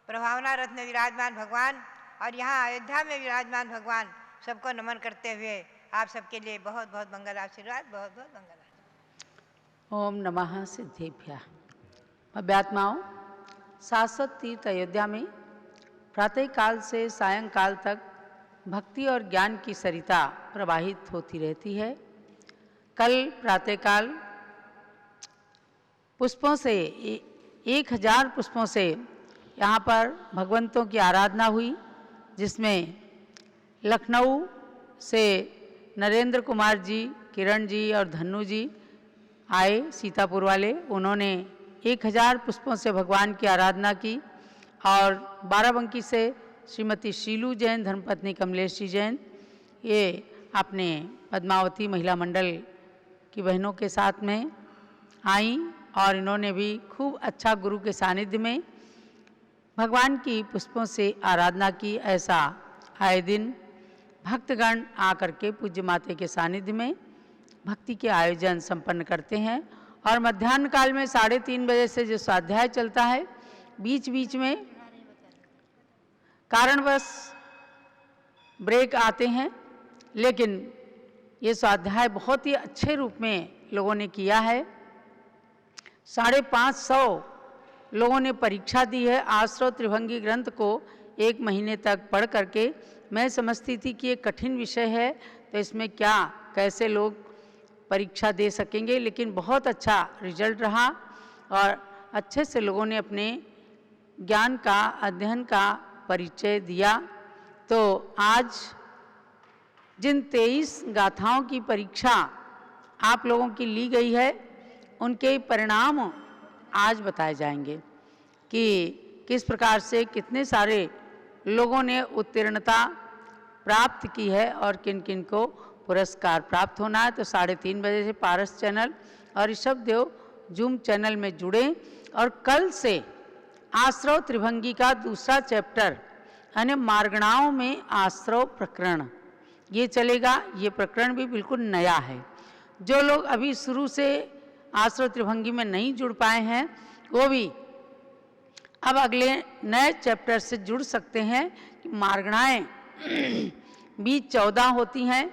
प्रभावना रत्न में विराजमान भगवान और यहाँ अयोध्या में विराजमान भगवान, सबको नमन करते हुए आप सबके लिए बहुत बहुत मंगल आशीर्वाद, बहुत बहुत मंगल। ओम नमः सिद्धेभ्यः। अभ्यात्माओं, शाश्वत तीर्थ अयोध्या में प्रातःकाल से सायंकाल तक भक्ति और ज्ञान की सरिता प्रवाहित होती रहती है। कल प्रातःकाल पुष्पों से 1000 पुष्पों से यहाँ पर भगवंतों की आराधना हुई, जिसमें लखनऊ से नरेंद्र कुमार जी, किरण जी और धन्नू जी आए, सीतापुर वाले। उन्होंने 1000 पुष्पों से भगवान की आराधना की। और बाराबंकी से श्रीमती शीलू जैन, धर्मपत्नी कमलेश जी जैन, ये अपने पद्मावती महिला मंडल की बहनों के साथ में आई और इन्होंने भी खूब अच्छा गुरु के सानिध्य में भगवान की पुष्पों से आराधना की। ऐसा आए दिन भक्तगण आकर के पूज्य माता के सानिध्य में भक्ति के आयोजन संपन्न करते हैं। और मध्याह्न काल में 3:30 बजे से जो स्वाध्याय चलता है, बीच बीच में कारणवश ब्रेक आते हैं, लेकिन ये स्वाध्याय बहुत ही अच्छे रूप में लोगों ने किया है। 550 लोगों ने परीक्षा दी है। आश्रव त्रिभंगी ग्रंथ को 1 महीने तक पढ़ करके मैं समझती थी कि ये कठिन विषय है, तो इसमें क्या कैसे लोग परीक्षा दे सकेंगे, लेकिन बहुत अच्छा रिजल्ट रहा और अच्छे से लोगों ने अपने ज्ञान का, अध्ययन का परिचय दिया। तो आज जिन 23 गाथाओं की परीक्षा आप लोगों की ली गई है, उनके परिणाम आज बताए जाएंगे कि किस प्रकार से कितने सारे लोगों ने उत्तीर्णता प्राप्त की है और किन किन को पुरस्कार प्राप्त होना है। तो 3:30 बजे से पारस चैनल और ऋषभ देव जूम चैनल में जुड़े। और कल से आश्रव त्रिभंगी का दूसरा चैप्टर यानी मार्गणाओं में आश्रव प्रकरण ये चलेगा। ये प्रकरण भी बिल्कुल नया है। जो लोग अभी शुरू से आश्रव त्रिभंगी में नहीं जुड़ पाए हैं, वो भी अब अगले नए चैप्टर से जुड़ सकते हैं। कि मार्गणाएँ भी 14 होती हैं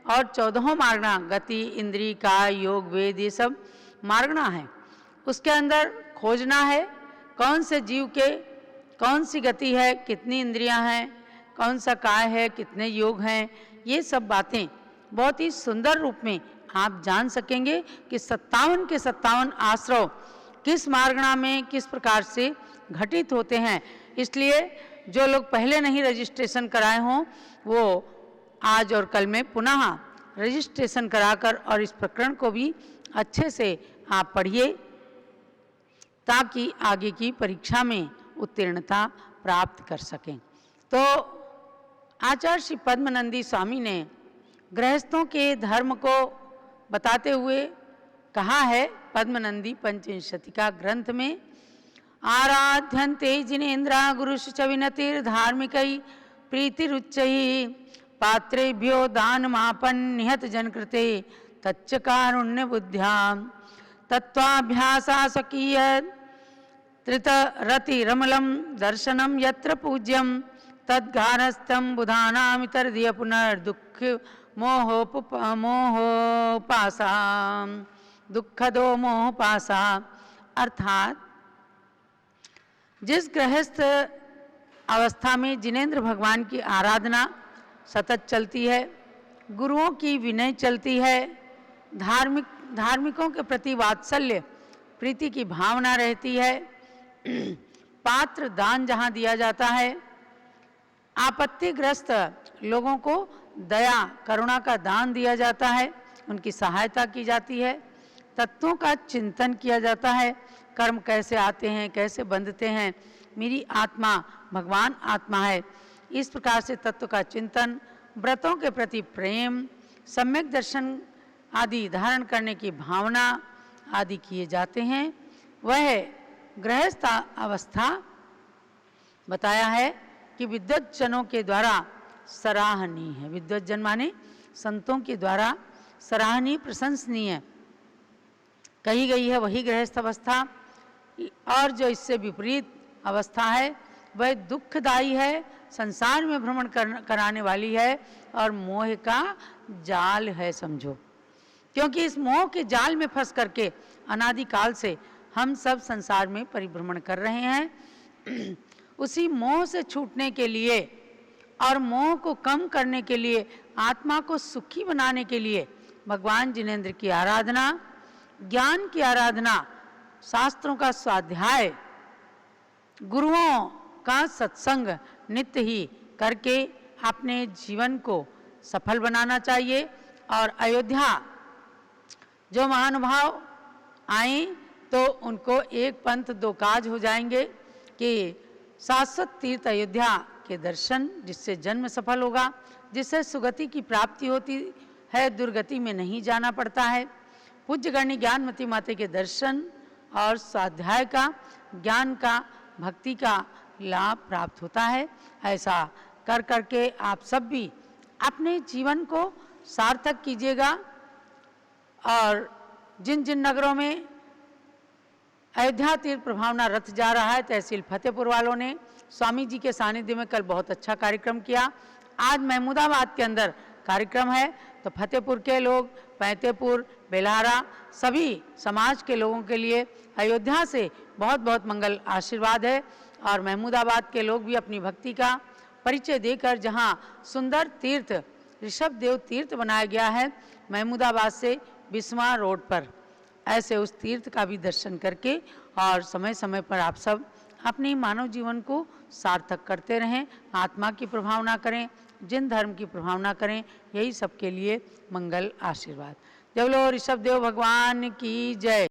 और 14 मार्गणा गति, इंद्रिय, काय, योग, वेद, ये सब मार्गणा है। उसके अंदर खोजना है कौन से जीव के कौन सी गति है, कितनी इंद्रियां हैं, कौन सा काय है, कितने योग हैं। ये सब बातें बहुत ही सुंदर रूप में आप जान सकेंगे कि 57 के 57 आश्रव किस मार्गणा में किस प्रकार से घटित होते हैं। इसलिए जो लोग पहले नहीं रजिस्ट्रेशन कराए हों, वो आज और कल में पुनः रजिस्ट्रेशन कराकर और इस प्रकरण को भी अच्छे से आप पढ़िए, ताकि आगे की परीक्षा में उत्तीर्णता प्राप्त कर सकें। तो आचार्य श्री पद्मनंदी स्वामी ने गृहस्थों के धर्म को बताते हुए कहा है पद्मनंदी पंचविंशतिका ग्रंथ में, आराध्यन्ते जिनेन्द्रा गुरुश्च च विनतिर्धार्मिकै प्रीतिरुच्चैः पात्रेभ्यो दानमापन्निहत जनकृते तच्च कारुण्य बुद्ध्यां तत्त्वाभ्यासा स्वकीय त्रितरतिरमलं दर्शनं यत्र पूज्यं तद्गारस्थं बुधानामितर्दिय पुनर्दुःख मोहोपासा दुःखदो मोहपासा। अर्थात जिस गृहस्थ अवस्था में जिनेन्द्र भगवान की आराधना सतत चलती है, गुरुओं की विनय चलती है, धार्मिकों के प्रति वात्सल्य प्रीति की भावना रहती है, पात्र दान जहाँ दिया जाता है, आपत्तिग्रस्त लोगों को दया करुणा का दान दिया जाता है, उनकी सहायता की जाती है, तत्वों का चिंतन किया जाता है, कर्म कैसे आते हैं कैसे बंधते हैं, मेरी आत्मा भगवान आत्मा है, इस प्रकार से तत्व का चिंतन, व्रतों के प्रति प्रेम, सम्यक दर्शन आदि धारण करने की भावना आदि किए जाते हैं। वह गृहस्थ अवस्था बताया है कि विद्वत जनों के द्वारा सराहनीय है। विद्वत जन माने संतों के द्वारा सराहनीय प्रशंसनीय कही गई है वही गृहस्थ अवस्था, और जो इससे विपरीत अवस्था है वह दुखदायी है, संसार में भ्रमण कराने वाली है और मोह का जाल है समझो। क्योंकि इस मोह के जाल में फंस करके अनादिकाल से हम सब संसार में परिभ्रमण कर रहे हैं। उसी मोह से छूटने के लिए और मोह को कम करने के लिए, आत्मा को सुखी बनाने के लिए भगवान जिनेन्द्र की आराधना, ज्ञान की आराधना, शास्त्रों का स्वाध्याय, गुरुओं का सत्संग नित्य ही करके अपने जीवन को सफल बनाना चाहिए। और अयोध्या जो महानुभाव आए तो उनको एक पंथ दो काज हो जाएंगे कि शाश्वत तीर्थ अयोध्या के दर्शन, जिससे जन्म सफल होगा, जिससे सुगति की प्राप्ति होती है, दुर्गति में नहीं जाना पड़ता है। पूज्य गण्य ज्ञानमती माता के दर्शन और स्वाध्याय का, ज्ञान का, भक्ति का लाभ प्राप्त होता है। ऐसा कर करके आप सब भी अपने जीवन को सार्थक कीजिएगा। और जिन जिन नगरों में अयोध्या तीर्थ प्रभावना रथ जा रहा है, तहसील फतेहपुर वालों ने स्वामी जी के सानिध्य में कल बहुत अच्छा कार्यक्रम किया। आज महमूदाबाद के अंदर कार्यक्रम है, तो फतेहपुर के लोग, पैंतेपुर, बेलहारा, सभी समाज के लोगों के लिए अयोध्या से बहुत बहुत मंगल आशीर्वाद है। और महमूदाबाद के लोग भी अपनी भक्ति का परिचय देकर, जहाँ सुंदर तीर्थ ऋषभ देव तीर्थ बनाया गया है महमूदाबाद से बिस्वा रोड पर, ऐसे उस तीर्थ का भी दर्शन करके और समय समय पर आप सब अपने मानव जीवन को सार्थक करते रहें, आत्मा की प्रभावना करें, जिन धर्म की प्रभावना करें, यही सबके लिए मंगल आशीर्वाद। जय बोलो ऋषभ देव भगवान की जय।